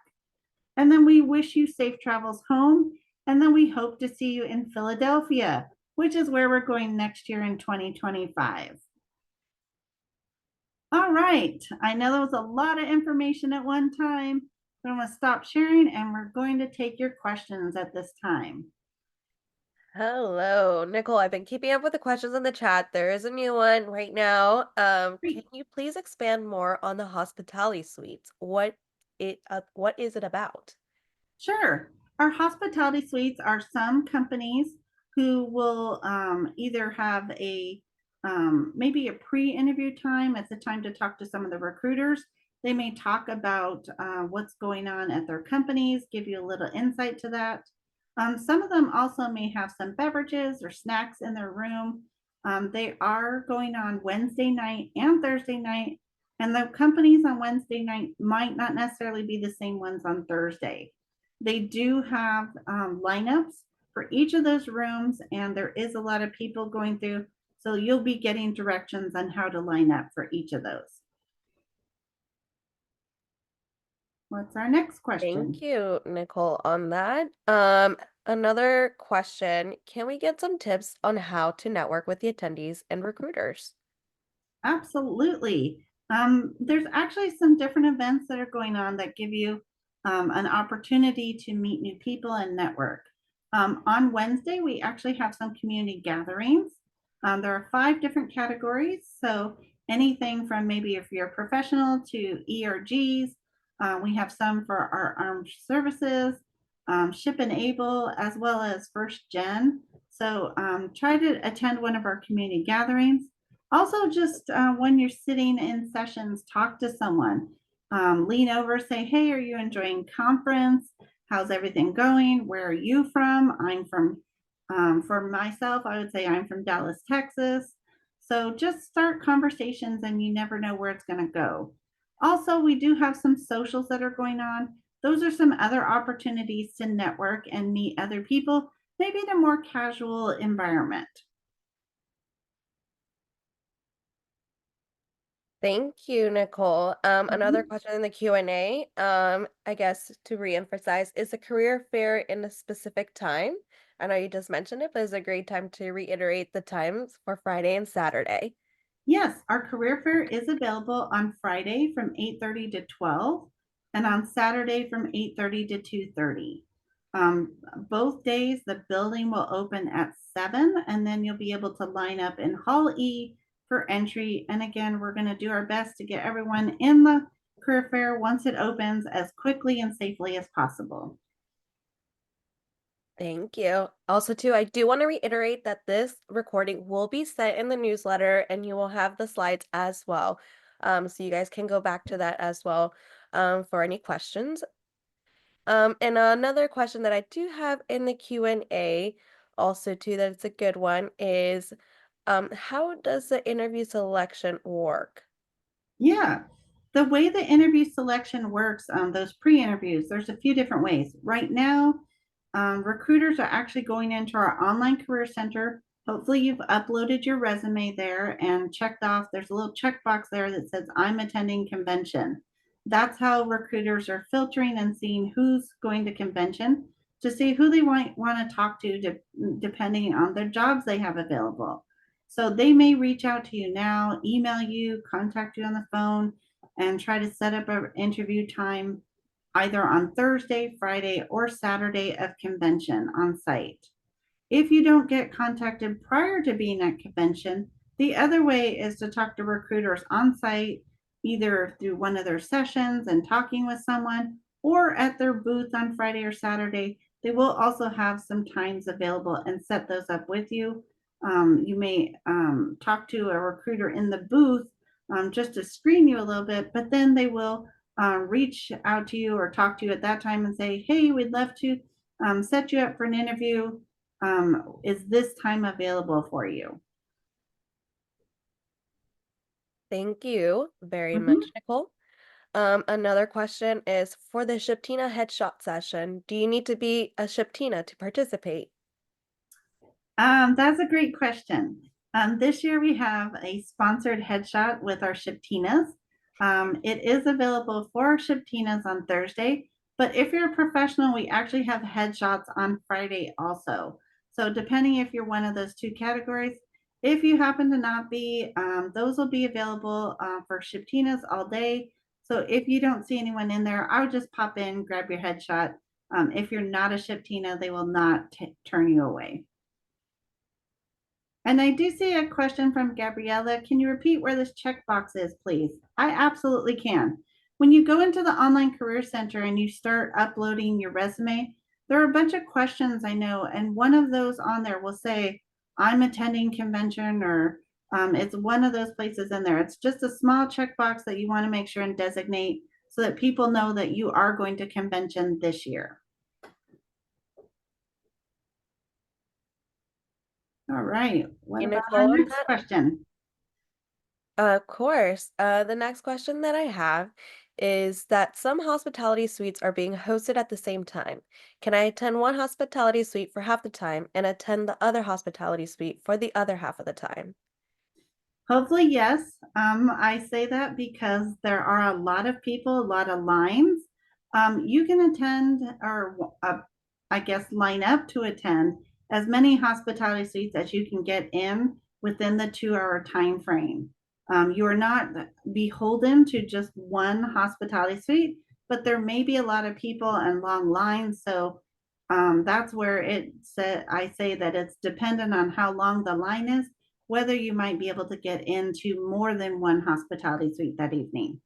And then we wish you safe travels home. And then we hope to see you in Philadelphia, which is where we're going next year in 2025. All right, I know there was a lot of information at one time. I'm going to stop sharing and we're going to take your questions at this time. Hello, Nicole. I've been keeping up with the questions in the chat. There is a new one right now. Can Great. you please expand more on the hospitality suites? What is it about? Sure. Our hospitality suites are some companies who will either have a maybe a pre-interview time. It's a time to talk to some of the recruiters. They may talk about what's going on at their companies, give you a little insight to that. Some of them also may have some beverages or snacks in their room. They are going on Wednesday night and Thursday night, and the companies on Wednesday night might not necessarily be the same ones on Thursday. They do have lineups for each of those rooms, and there is a lot of people going through. So you'll be getting directions on how to line up for each of those. What's our next Thank question? you, Nicole, on that. Another question, can we get some tips on how to network with the attendees and recruiters? Absolutely. There's actually some different events that are going on that give you an opportunity to meet new people and network. On Wednesday, we actually have some community gatherings. There are 5 different categories. So anything from maybe if you're a professional to ERGs, we have some for our armed services, ship and able, as well as first gen. So try to attend one of our community gatherings. Also, just when you're sitting in sessions, talk to someone. Lean over, say, hey, are you enjoying conference? How's everything going? Where are you from? I'm from, for myself, I would say I'm from Dallas, Texas. So just start conversations and you never know where it's going to go. Also, we do have some socials that are going on. Those are some other opportunities to network and meet other people, maybe in a more casual environment. Thank you, Nicole. Another Mhm. question in the Q&A, I guess to reemphasize, is the career fair in a specific time? I know you just mentioned it, but it's a great time to reiterate the times for Friday and Saturday. Yes, our career fair is available on Friday from 8:30 to 12 and on Saturday from 8:30 to 2:30. Both days the building will open at 7 and then you'll be able to line up in Hall E for entry. And again, we're going to do our best to get everyone in the career fair once it opens as quickly and safely as possible. Thank you. Also, too, I do want to reiterate that this recording will be sent in the newsletter and you will have the slides as well. So you guys can go back to that as well for any questions. And another question that I do have in the Q&A, also too, that it's a good one, is how does the interview selection work? Yeah. The way the interview selection works, those pre-interviews, there's a few different ways. Right now, recruiters are actually going into our online career center. Hopefully you've uploaded your resume there and checked off. There's a little checkbox there that says I'm attending convention. That's how recruiters are filtering and seeing who's going to convention to see who they want to talk to depending on the jobs they have available. So they may reach out to you now, email you, contact you on the phone, and try to set up an interview time either on Thursday, Friday, or Saturday of convention on site. If you don't get contacted prior to being at convention, the other way is to talk to recruiters on site, either through one of their sessions and talking with someone, or at their booth on Friday or Saturday. They will also have some times available and set those up with you. You may talk to a recruiter in the booth just to screen you a little bit, but then they will reach out to you or talk to you at that time and say, hey, we'd love to set you up for an interview. Is this time available for you? Thank you very Mhm. much, Nicole. Another question is for the Shiptina headshot session, do you need to be a Shiptina to participate? That's a great question. This year we have a sponsored headshot with our Shiptinas. It is available for Shiptinas on Thursday, but if you're a professional, we actually have headshots on Friday also. So depending if you're one of those 2 categories, if you happen to not be, those will be available for Shiptinas all day. So if you don't see anyone in there, I would just pop in, grab your headshot. If you're not a Shiptina, they will not turn you away. And I do see a question from Gabriella. Can you repeat where this checkbox is, please? I absolutely can. when you go into the online career center and you start uploading your resume, there are a bunch of questions I know, and one of those on there will say, I'm attending convention, or it's one of those places in there. It's just a small checkbox that you want to make sure and designate so that people know that you are going to convention this year. All right, what about our Nicole, on next that? question? Of course. The next question that I have is that some hospitality suites are being hosted at the same time. Can I attend one hospitality suite for half the time and attend the other hospitality suite for the other half of the time? Hopefully, yes. I say that because there are a lot of people, a lot of lines. You can attend, or I guess line up to attend as many hospitality suites as you can get in within the 2 hour time frame. You are not beholden to just one hospitality suite, but there may be a lot of people and long lines. So that's where I say that it's dependent on how long the line is, whether you might be able to get into more than one hospitality suite that evening.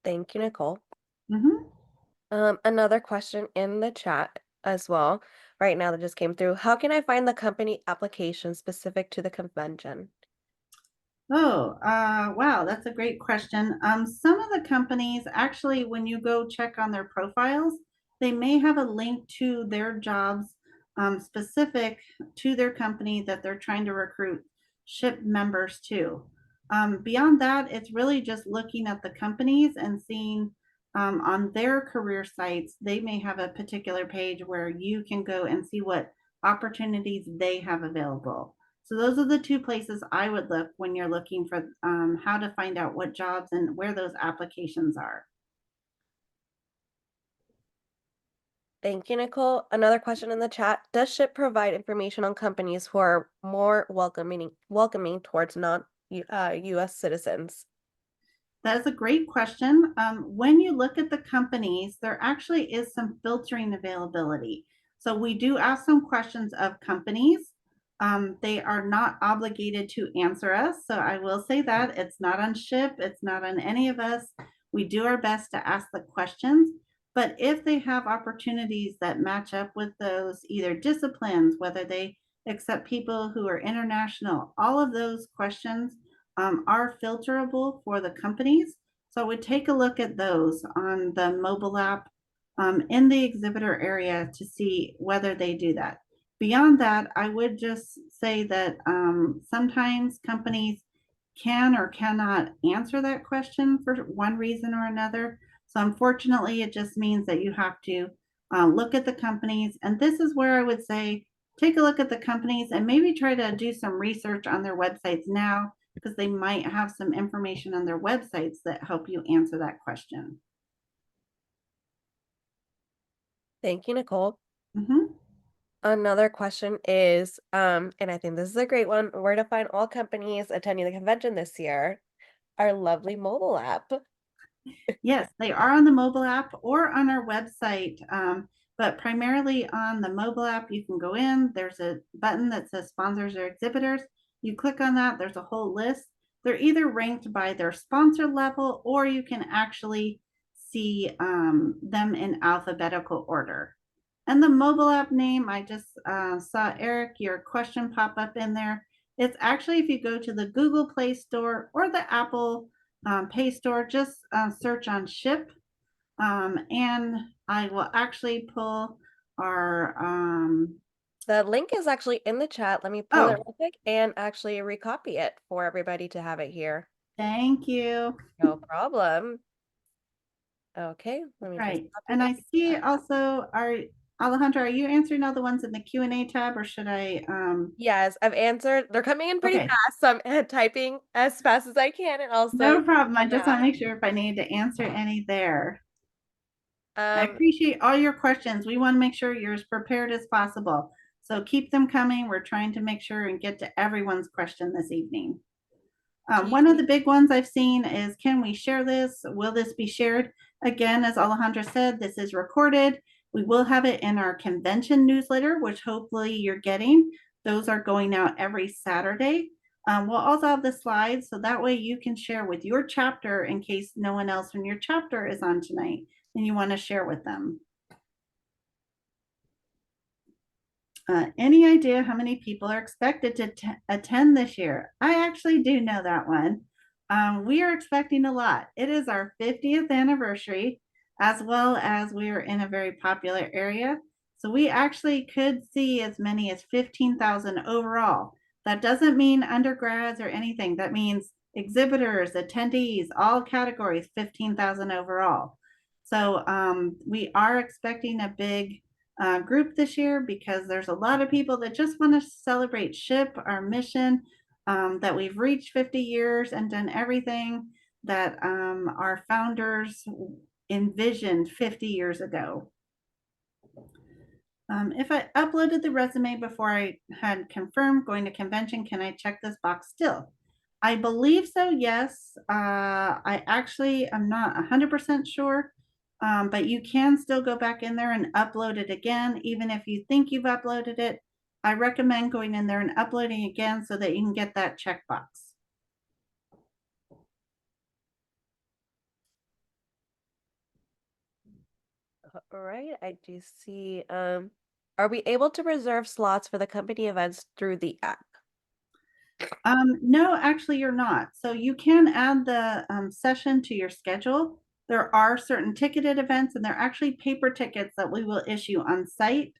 Thank you, Nicole. Mhm. Another question in the chat as well, right now that just came through. How can I find the company application specific to the convention? Oh, wow, that's a great question. Some of the companies actually, when you go check on their profiles, they may have a link to their jobs specific to their company that they're trying to recruit SHPE members to. Beyond that, it's really just looking at the companies and seeing on their career sites, they may have a particular page where you can go and see what opportunities they have available. So those are the two places I would look when you're looking for how to find out what jobs and where those applications are. Thank you, Nicole. Another question in the chat. Does SHIP provide information on companies who are more welcoming towards non US citizens? That is a great question. When you look at the companies, there actually is some filtering availability. So we do ask some questions of companies. They are not obligated to answer us. So I will say that it's not on SHIP, it's not on any of us. We do our best to ask the questions. But if they have opportunities that match up with those either disciplines, whether they accept people who are international, all of those questions are filterable for the companies. So I would take a look at those on the mobile app in the exhibitor area to see whether they do that. Beyond that, I would just say that sometimes companies can or cannot answer that question for one reason or another. So unfortunately, it just means that you have to look at the companies. And this is where I would say, take a look at the companies and maybe try to do some research on their websites now, because they might have some information on their websites that help you answer that question. Thank you, Nicole. Mm-hmm. Another question is, and I think this is a great one, where to find all companies attending the convention this year. Our lovely mobile app. Yes, they are on the mobile app or on our website, but primarily on the mobile app. You can go in, there's a button that says sponsors or exhibitors. You click on that, there's a whole list. They're either ranked by their sponsor level, or you can actually see them in alphabetical order. And the mobile app name, I just saw Eric, your question pop up in there. It's actually, if you go to the Google Play Store or the Apple Pay Store, just search on SHIP, and I will actually pull our. The link is actually in the chat. Let me pull it Oh, real quick and actually recopy it for everybody to have it here. thank you. No problem. Okay, let me just Right, copy and this. I see also, are Alejandra, are you answering all the ones in the Q&A tab, or should I? Yes, I've answered. They're coming in pretty Okay, fast, so I'm typing as fast as I can and also no problem. I just want yeah. to make sure if I need to answer any there. I Um, appreciate all your questions. We want to make sure you're as prepared as possible. So keep them coming. We're trying to make sure and get to everyone's question this evening. do One of you, the big ones I've seen is, can we share this? Will this be shared? Again, as Alejandra said, this is recorded. We will have it in our convention newsletter, which hopefully you're getting. Those are going out every Saturday. We'll also have the slides, so that way you can share with your chapter in case no one else from your chapter is on tonight and you want to share with them. Any idea how many people are expected to attend this year? I actually do know that one. We are expecting a lot. It is our 50th anniversary, as well as we are in a very popular area. So we actually could see as many as 15,000 overall. That doesn't mean undergrads or anything. That means exhibitors, attendees, all categories, 15,000 overall. So we are expecting a big group this year because there's a lot of people that just want to celebrate SHIP, our mission, that we've reached 50 years and done everything that our founders envisioned 50 years ago. If I uploaded the resume before I had confirmed going to convention, can I check this box still? I believe so, yes. I actually am not 100% sure, but you can still go back in there and upload it again, even if you think you've uploaded it. I recommend going in there and uploading again so that you can get that checkbox. All right, I do see. Are we able to reserve slots for the company events through the app? No, actually you're not. So you can add the session to your schedule. There are certain ticketed events and they're actually paper tickets that we will issue on site.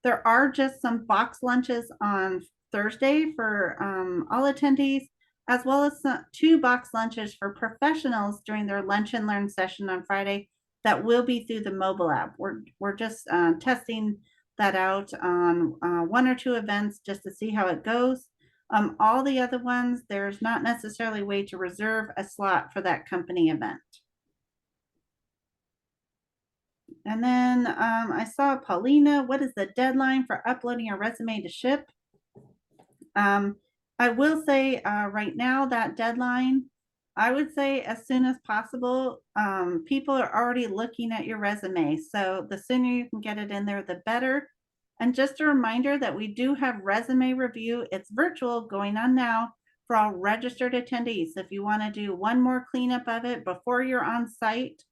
There are just some box lunches on Thursday for all attendees, as well as two box lunches for professionals during their lunch and learn session on Friday that will be through the mobile app. We're just testing that out on one or two events just to see how it goes. All the other ones, there's not necessarily a way to reserve a slot for that company event. And then I saw Paulina, what is the deadline for uploading a resume to SHIP? I will say right now that deadline, I would say as soon as possible. People are already looking at your resume. So the sooner you can get it in there, the better. And just a reminder that we do have resume review. It's virtual going on now for all registered attendees. So if you want to do one more cleanup of it before you're on site,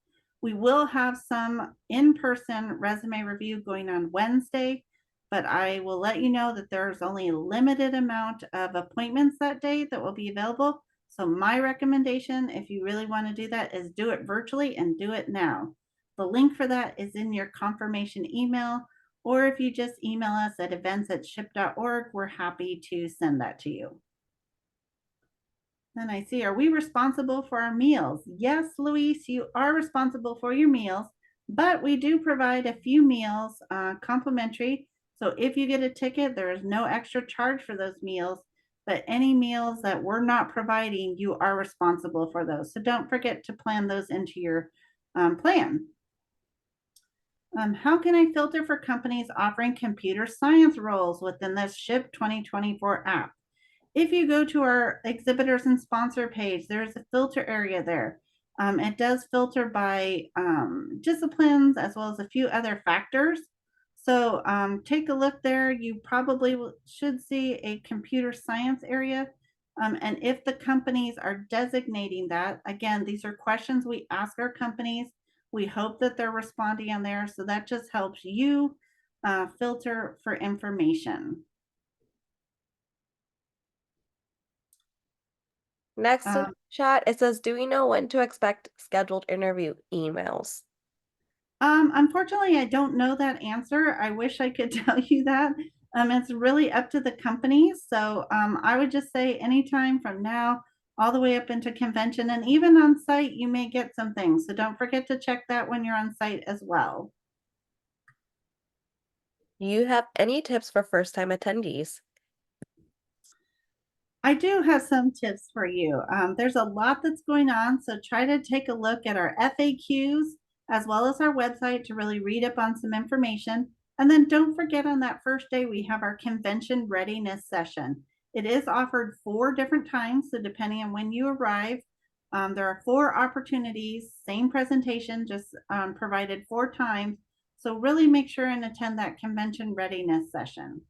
we will have some in-person resume review going on Wednesday, but I will let you know that there's only a limited amount of appointments that day that will be available. So my recommendation, if you really want to do that, is do it virtually and do it now. The link for that is in your confirmation email, or if you just email us at events@ship.org, we're happy to send that to you. Then I see, are we responsible for our meals? Yes, Luis, you are responsible for your meals, but we do provide a few meals complimentary. So if you get a ticket, there is no extra charge for those meals, but any meals that we're not providing, you are responsible for those. So don't forget to plan those into your plan. How can I filter for companies offering computer science roles within the SHIP 2024 app? If you go to our exhibitors and sponsor page, there's a filter area there. It does filter by disciplines as well as a few other factors. So take a look there. You probably should see a computer science area. And if the companies are designating that, again, these are questions we ask our companies. We hope that they're responding on there. So that just helps you filter for information. Next in chat, it says, do we know when to expect scheduled interview emails? Unfortunately, I don't know that answer. I wish I could tell you that. It's really up to the companies. So I would just say anytime from now all the way up into convention, and even on site, you may get some things. So don't forget to check that when you're on site as well. Do you have any tips for first-time attendees? I do have some tips for you. There's a lot that's going on, so try to take a look at our FAQs as well as our website to really read up on some information. And then don't forget, on that first day, we have our convention readiness session. It is offered 4 different times, so depending on when you arrive, there are 4 opportunities, same presentation, just provided 4 times. So really make sure and attend that convention readiness session.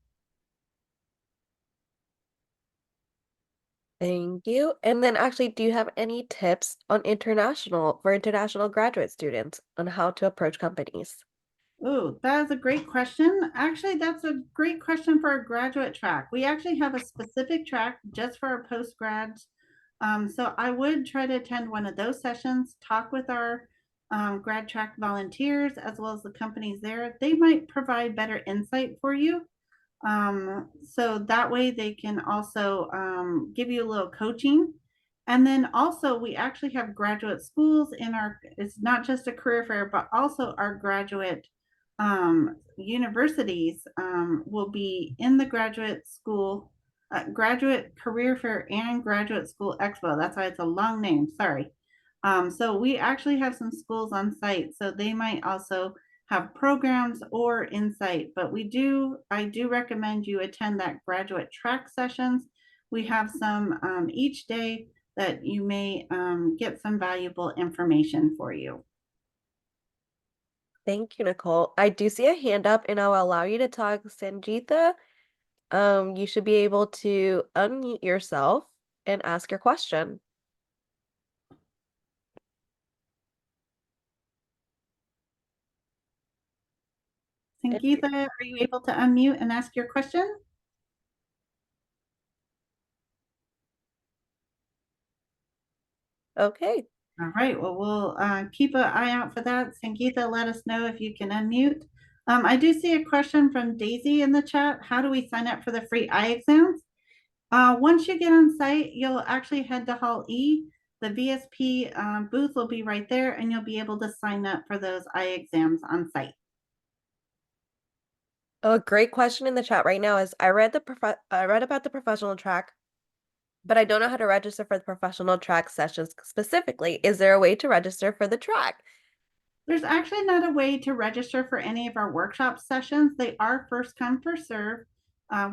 Thank you. And then actually, do you have any tips on international graduate students on how to approach companies? Oh, that is a great question. Actually, that's a great question for our graduate track. We actually have a specific track just for our post grads. So I would try to attend one of those sessions, talk with our grad track volunteers as well as the companies there. They might provide better insight for you. So that way they can also give you a little coaching. And then also we actually have graduate schools in our, it's not just a career fair, but also our graduate universities will be in the graduate school, graduate career fair and graduate school expo. That's why it's a long name, sorry. So we actually have some schools on site, so they might also have programs or insight, but I do recommend you attend that graduate track sessions. We have some each day that you may get some valuable information for you. Thank you, Nicole. I do see a hand up and I'll allow you to talk, Sangeeta. You should be able to unmute yourself and ask your question. And- Sangeeta, are you able to unmute and ask your question? Okay. All right, well, we'll keep an eye out for that. Sangeeta, let us know if you can unmute. I do see a question from Daisy in the chat. How do we sign up for the free eye exams? Once you get on site, you'll actually head to Hall E. The VSP booth will be right there, and you'll be able to sign up for those eye exams on site. Oh, a great question in the chat right now is I read about the professional track, but I don't know how to register for the professional track sessions specifically. Is there a way to register for the track? There's actually not a way to register for any of our workshop sessions. They are first come, first serve.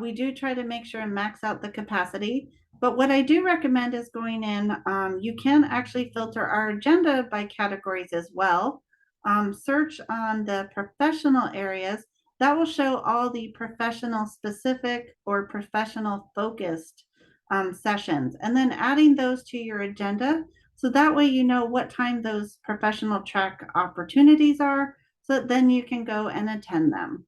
We do try to make sure and max out the capacity. But what I do recommend is going in, you can actually filter our agenda by categories as well. Search on the professional areas. That will show all the professional specific or professional focused sessions. And then adding those to your agenda so that way you know what time those professional track opportunities are, so that then you can go and attend them.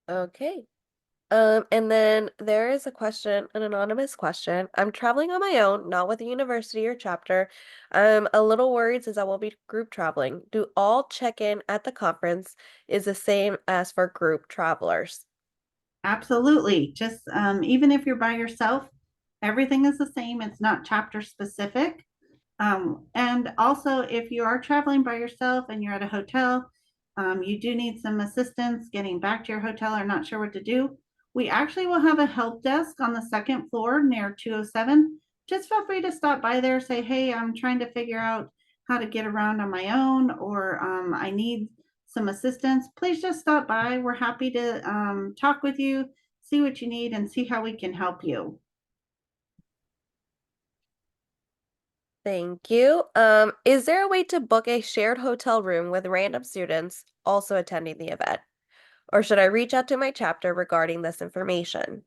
Okay. And then there is a question, an anonymous question. I'm traveling on my own, not with a university or chapter. I'm a little worried since I will be group traveling. Do all check-in at the conference is the same as for group travelers? Absolutely. Just even if you're by yourself, everything is the same. It's not chapter specific. And also, if you are traveling by yourself and you're at a hotel, you do need some assistance getting back to your hotel or not sure what to do. We actually will have a help desk on the second floor near 207. Just feel free to stop by there, say, hey, I'm trying to figure out how to get around on my own, or I need some assistance. Please just stop by. We're happy to talk with you, see what you need, and see how we can help you. Thank you. Is there a way to book a shared hotel room with random students also attending the event? Or should I reach out to my chapter regarding this information?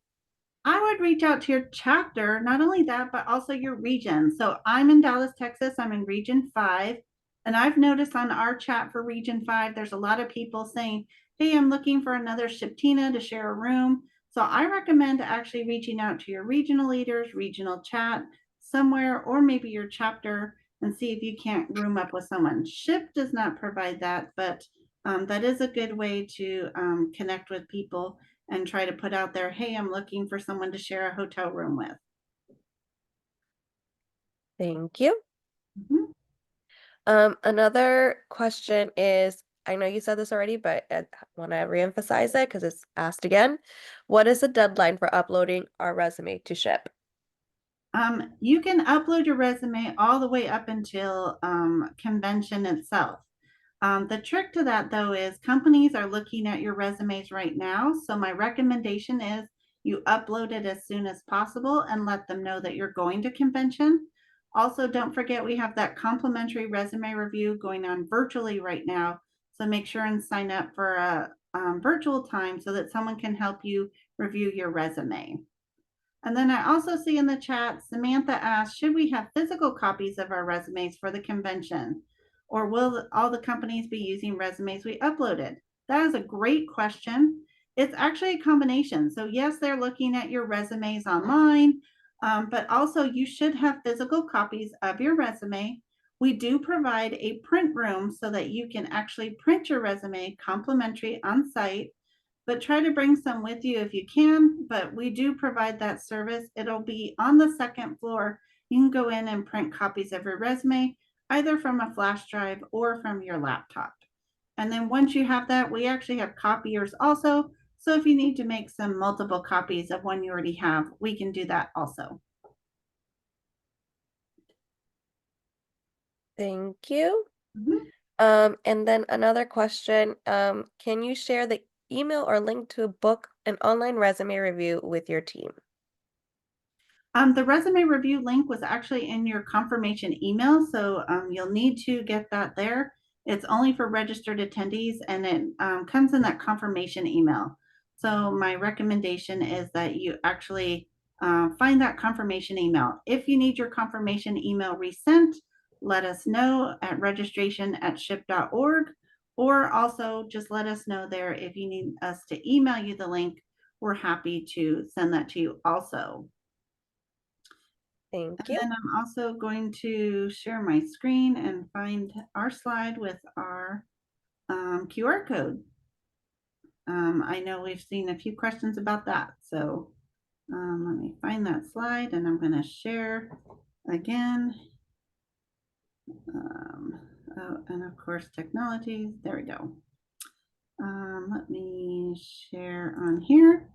I would reach out to your chapter, not only that, but also your region. So I'm in Dallas, Texas. I'm in Region 5. And I've noticed on our chat for Region 5, there's a lot of people saying, hey, I'm looking for another SHPE to share a room. So I recommend actually reaching out to your regional leaders, regional chat somewhere, or maybe your chapter and see if you can't room up with someone. SHIP does not provide that, but that is a good way to connect with people and try to put out there, hey, I'm looking for someone to share a hotel room with. Thank you. Mhm. Another question is, I know you said this already, but I want to reemphasize it because it's asked again. What is the deadline for uploading our resume to SHIP? You can upload your resume all the way up until convention itself. The trick to that, though, is companies are looking at your resumes right now. So my recommendation is you upload it as soon as possible and let them know that you're going to convention. Also, don't forget we have that complimentary resume review going on virtually right now. So make sure and sign up for virtual time so that someone can help you review your resume. And then I also see in the chat, Samantha asked, should we have physical copies of our resumes for the convention? Or will all the companies be using resumes we uploaded? That is a great question. It's actually a combination. So yes, they're looking at your resumes online, but also you should have physical copies of your resume. We do provide a print room so that you can actually print your resume complimentary on site, but try to bring some with you if you can. But we do provide that service. It'll be on the second floor. You can go in and print copies of your resume, either from a flash drive or from your laptop. And then once you have that, we actually have copiers also. So if you need to make some multiple copies of one you already have, we can do that also. Thank you. Mhm. And then another question, can you share the email or link to book an online resume review with your team? The resume review link was actually in your confirmation email, so you'll need to get that there. It's only for registered attendees, and it comes in that confirmation email. So my recommendation is that you actually find that confirmation email. If you need your confirmation email resent, let us know at registration@ship.org, or also just let us know there if you need us to email you the link. We're happy to send that to you also. Thank And you. then I'm also going to share my screen and find our slide with our QR code. I know we've seen a few questions about that. So let me find that slide and I'm going to share again. Oh, and of course, technologies. There we go. Let me share on here.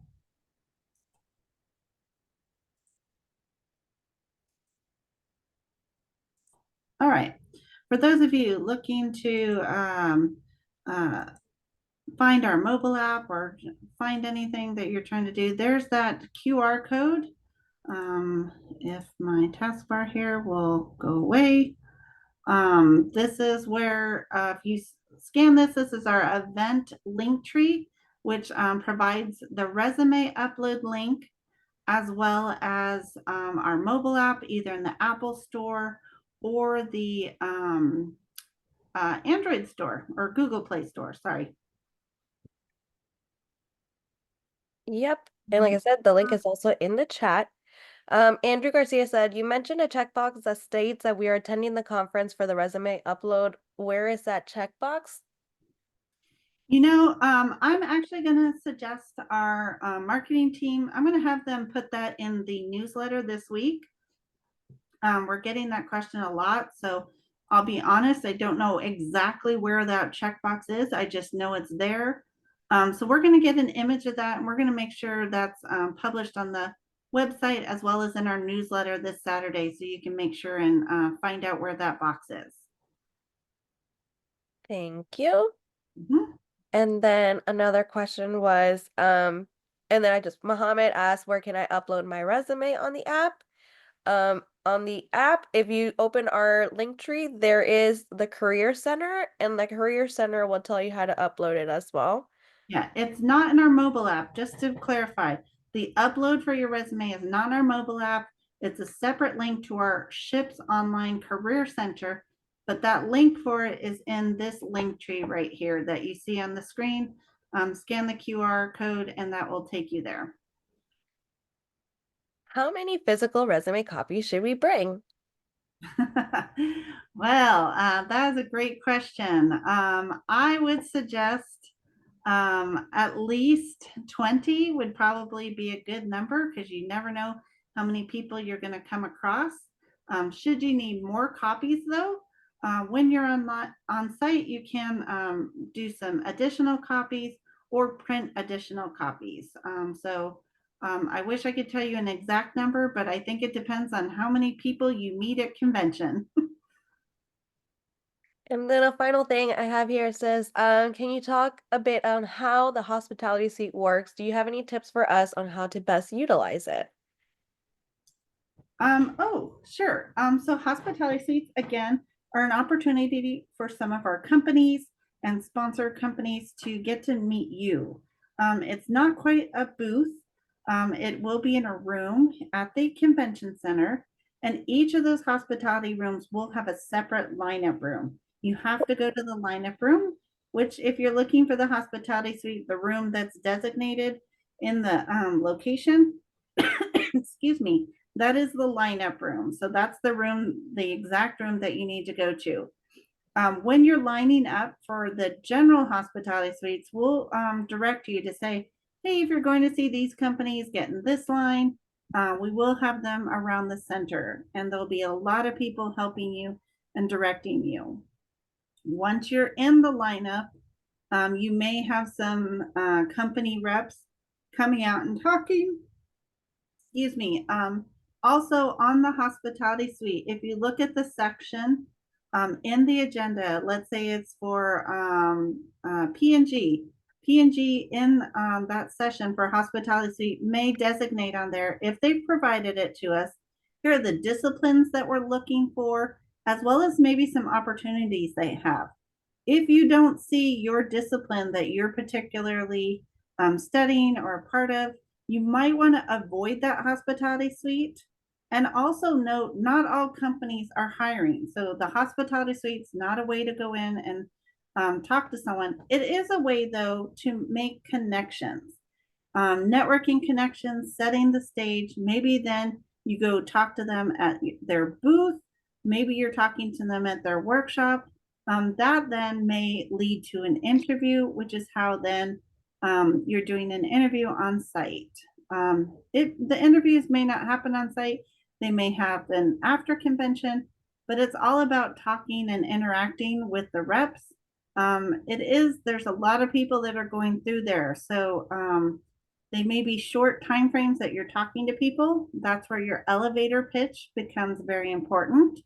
All right. For those of you looking to uh, find our mobile app or find anything that you're trying to do, there's that QR code. If my taskbar here will go away, this is where if you scan this, this is our event link tree, which provides the resume upload link as well as our mobile app, either in the Apple Store or the Android Store or Google Play Store. Sorry. Yep. And like I said, the link is also in the chat. Andrew Garcia said, you mentioned a checkbox that states that we are attending the conference for the resume upload. Where is that checkbox? I'm actually going to suggest our marketing team, I'm going to have them put that in the newsletter this week. We're getting that question a lot. So I'll be honest, I don't know exactly where that checkbox is. I just know it's there. So we're going to get an image of that and we're going to make sure that's published on the website as well as in our newsletter this Saturday. So you can make sure and find out where that box is. Thank you. Mhm. And then another question was, and then Mohammed asked, where can I upload my resume on the app? On the app, if you open our link tree, there is the Career Center, and the Career Center will tell you how to upload it as well. Yeah, it's not in our mobile app. Just to clarify, the upload for your resume is not in our mobile app. It's a separate link to our SHPE's online career center, but that link for it is in this link tree right here that you see on the screen. Scan the QR code and that will take you there. How many physical resume copies should we bring? Well, that is a great question. I would suggest at least 20 would probably be a good number because you never know how many people you're going to come across. Should you need more copies though, when you're on site, you can do some additional copies or print additional copies. I wish I could tell you an exact number, but I think it depends on how many people you meet at convention. And then a final thing I have here says, can you talk a bit on how the hospitality suite works? Do you have any tips for us on how to best utilize it? Oh, sure. So hospitality suites, again, are an opportunity for some of our companies and sponsor companies to get to meet you. It's not quite a booth. It will be in a room at the convention center, and each of those hospitality rooms will have a separate lineup room. You have to go to the lineup room, which if you're looking for the hospitality suite, the room that's designated in the location, excuse me, that is the lineup room. So that's the room, the exact room that you need to go to. When you're lining up for the general hospitality suites, we'll direct you to say, hey, if you're going to see these companies, get in this line. We will have them around the center, and there'll be a lot of people helping you and directing you. Once you're in the lineup, you may have some company reps coming out and talking. Excuse me. Also on the hospitality suite, if you look at the section in the agenda, let's say it's for P&G. P&G in that session for hospitality suite may designate on there, if they've provided it to us, here are the disciplines that we're looking for, as well as maybe some opportunities they have. If you don't see your discipline that you're particularly studying or a part of, you might want to avoid that hospitality suite. And also note, not all companies are hiring. So the hospitality suite's not a way to go in and talk to someone. It is a way, though, to make connections, networking connections, setting the stage. Maybe then you go talk to them at their booth. Maybe you're talking to them at their workshop. That then may lead to an interview, which is how then you're doing an interview on site. The interviews may not happen on site. They may happen after convention, but it's all about talking and interacting with the reps. There's a lot of people that are going through there. So they may be short time frames that you're talking to people. That's where your elevator pitch becomes very important.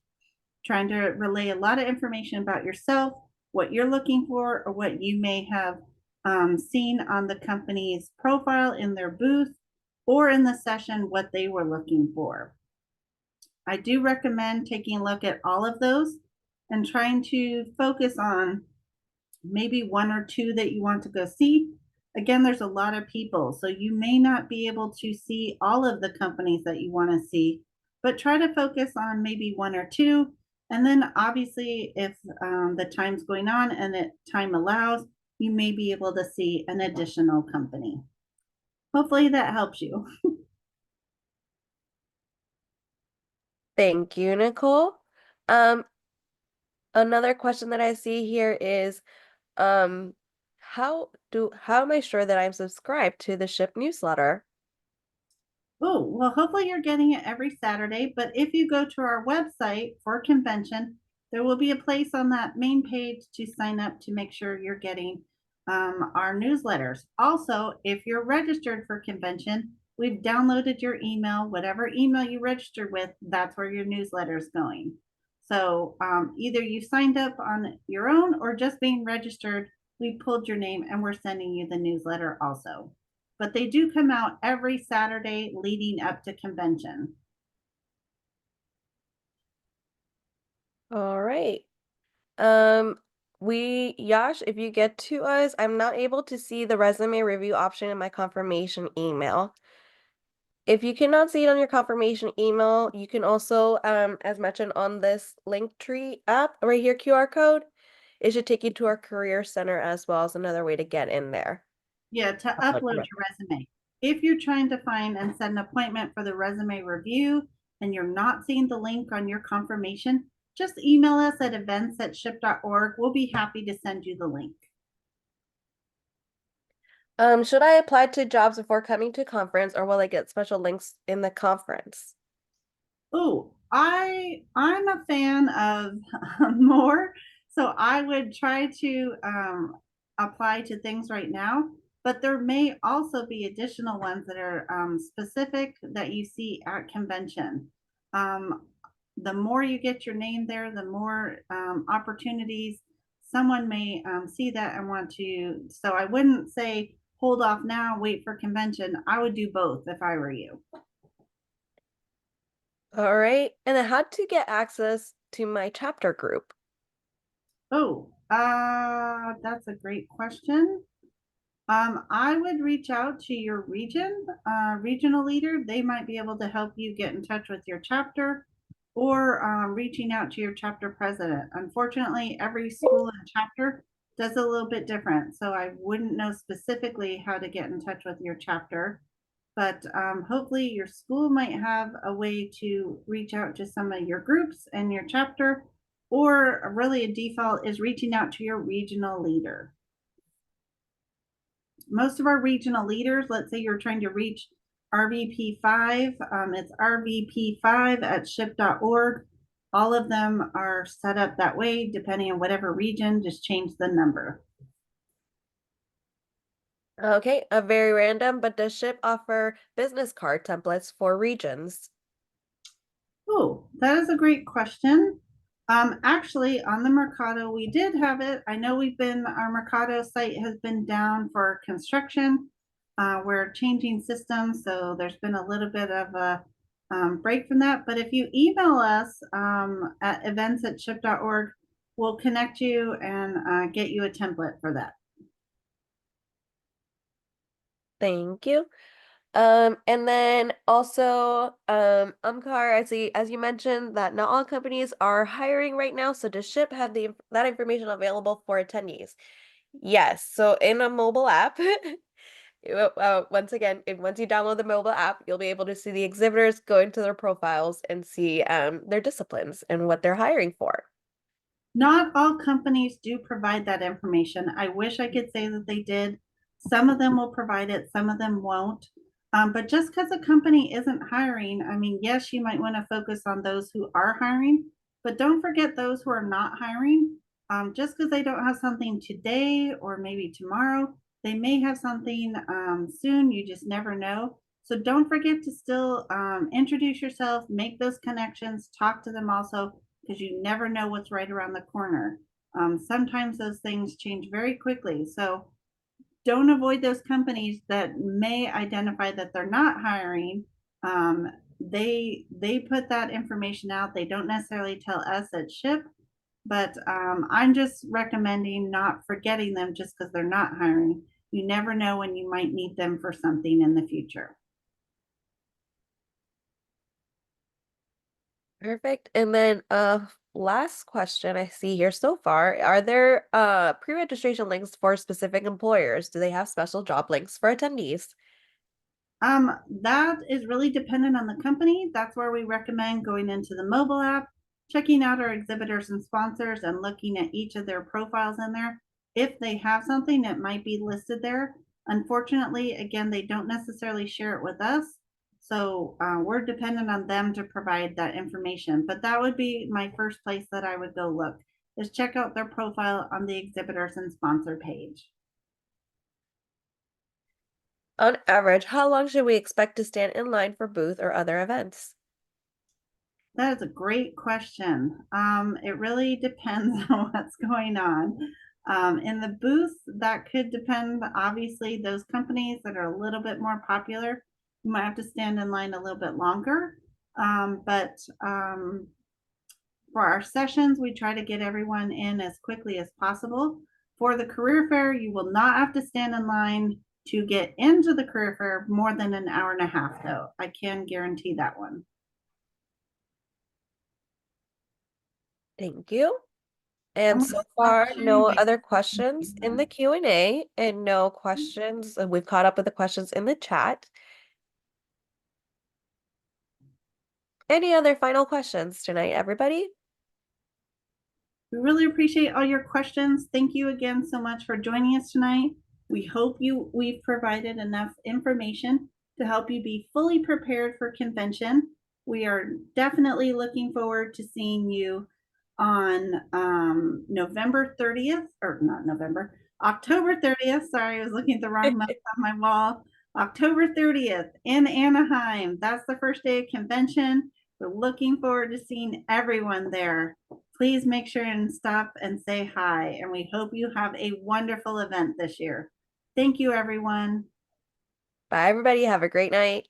Trying to relay a lot of information about yourself, what you're looking for, or what you may have seen on the company's profile in their booth or in the session, what they were looking for. I do recommend taking a look at all of those and trying to focus on maybe one or two that you want to go see. Again, there's a lot of people, so you may not be able to see all of the companies that you want to see, but try to focus on maybe one or two. And then obviously, if the time's going on and it time allows, you may be able to see an additional company. Hopefully that helps you. Thank you, Nicole. Another question that I see here is, um, how am I sure that I'm subscribed to the SHPE newsletter? Oh, well, hopefully you're getting it every Saturday, but if you go to our website for convention, there will be a place on that main page to sign up to make sure you're getting our newsletters. Also, if you're registered for convention, we've downloaded your email, whatever email you registered with, that's where your newsletter is going. So either you signed up on your own or just being registered, we pulled your name and we're sending you the newsletter also. But they do come out every Saturday leading up to convention. All right. Yash, if you get to us, I'm not able to see the resume review option in my confirmation email. If you cannot see it on your confirmation email, you can also, as mentioned on this Linktree app right here, QR code, it should take you to our career center as well as another way to get in there. Yeah, to upload your resume. If you're trying to find and set an appointment for the resume review and you're not seeing the link on your confirmation, just email us at events@ship.org. We'll be happy to send you the link. Should I apply to jobs before coming to conference, or will I get special links in the conference? Oh, I'm a fan of more, so I would try to apply to things right now, but there may also be additional ones that are specific that you see at convention. Um, the more you get your name there, the more opportunities someone may see that and want to. So I wouldn't say hold off now, wait for convention. I would do both if I were you. All right. And then how to get access to my chapter group? Oh, That's a great question. I would reach out to your regional leader. They might be able to help you get in touch with your chapter or reaching out to your chapter president. Unfortunately, every school and chapter does a little bit different. So I wouldn't know specifically how to get in touch with your chapter, but hopefully your school might have a way to reach out to some of your groups and your chapter, or really a default is reaching out to your regional leader. Most of our regional leaders, let's say you're trying to reach RVP5, it's RVP5 at ship.org. All of them are set up that way, depending on whatever region, just change the number. Okay, a very random, but does SHIP offer business card templates for regions? Oh, that is a great question. Actually, on the Mercado, we did have it. I know our Mercado site has been down for construction. We're changing systems, so there's been a little bit of a break from that. But if you email us at events@ship.org, we'll connect you and get you a template for that. Thank you. And then also, Umkar, I see, as you mentioned, that not all companies are hiring right now. So does SHIP have that information available for attendees? Yes. So in a mobile app, once again, once you download the mobile app, you'll be able to see the exhibitors, go into their profiles, and see their disciplines and what they're hiring for. Not all companies do provide that information. I wish I could say that they did. Some of them will provide it, some of them won't. But just because a company isn't hiring, I mean, yes, you might want to focus on those who are hiring, but don't forget those who are not hiring. Just because they don't have something today or maybe tomorrow, they may have something soon. You just never know. So don't forget to still introduce yourself, make those connections, talk to them also, because you never know what's right around the corner. Sometimes those things change very quickly. So don't avoid those companies that may identify that they're not hiring. They put that information out. They don't necessarily tell us at SHIP, but I'm just recommending not forgetting them just because they're not hiring. You never know when you might need them for something in the future. Perfect. And then last question I see here so far, are there pre-registration links for specific employers? Do they have special job links for attendees? That is really dependent on the company. That's where we recommend going into the mobile app, checking out our exhibitors and sponsors and looking at each of their profiles in there. If they have something, it might be listed there. Unfortunately, again, they don't necessarily share it with us. So we're dependent on them to provide that information. But that would be my first place that I would go look, is check out their profile on the exhibitors and sponsor page. On average, how long should we expect to stand in line for booth or other events? That is a great question. It really depends on what's going on. In the booth, that could depend. Obviously, those companies that are a little bit more popular, you might have to stand in line a little bit longer. But for our sessions, we try to get everyone in as quickly as possible. For the career fair, you will not have to stand in line to get into the career fair more than an hour and a half, though. I can guarantee that one. Thank you. And so far, no other questions in the Q&A and no questions. We've caught up with the questions in the chat. Any other final questions tonight, everybody? We really appreciate all your questions. Thank you again so much for joining us tonight. We hope we've provided enough information to help you be fully prepared for convention. We are definitely looking forward to seeing you on November 30th, or not November, October 30th. Sorry, I was looking at the wrong month on my wall. October 30th in Anaheim. That's the first day of convention. We're looking forward to seeing everyone there. Please make sure and stop and say hi. And we hope you have a wonderful event this year. Thank you, everyone. Bye, everybody. Have a great night.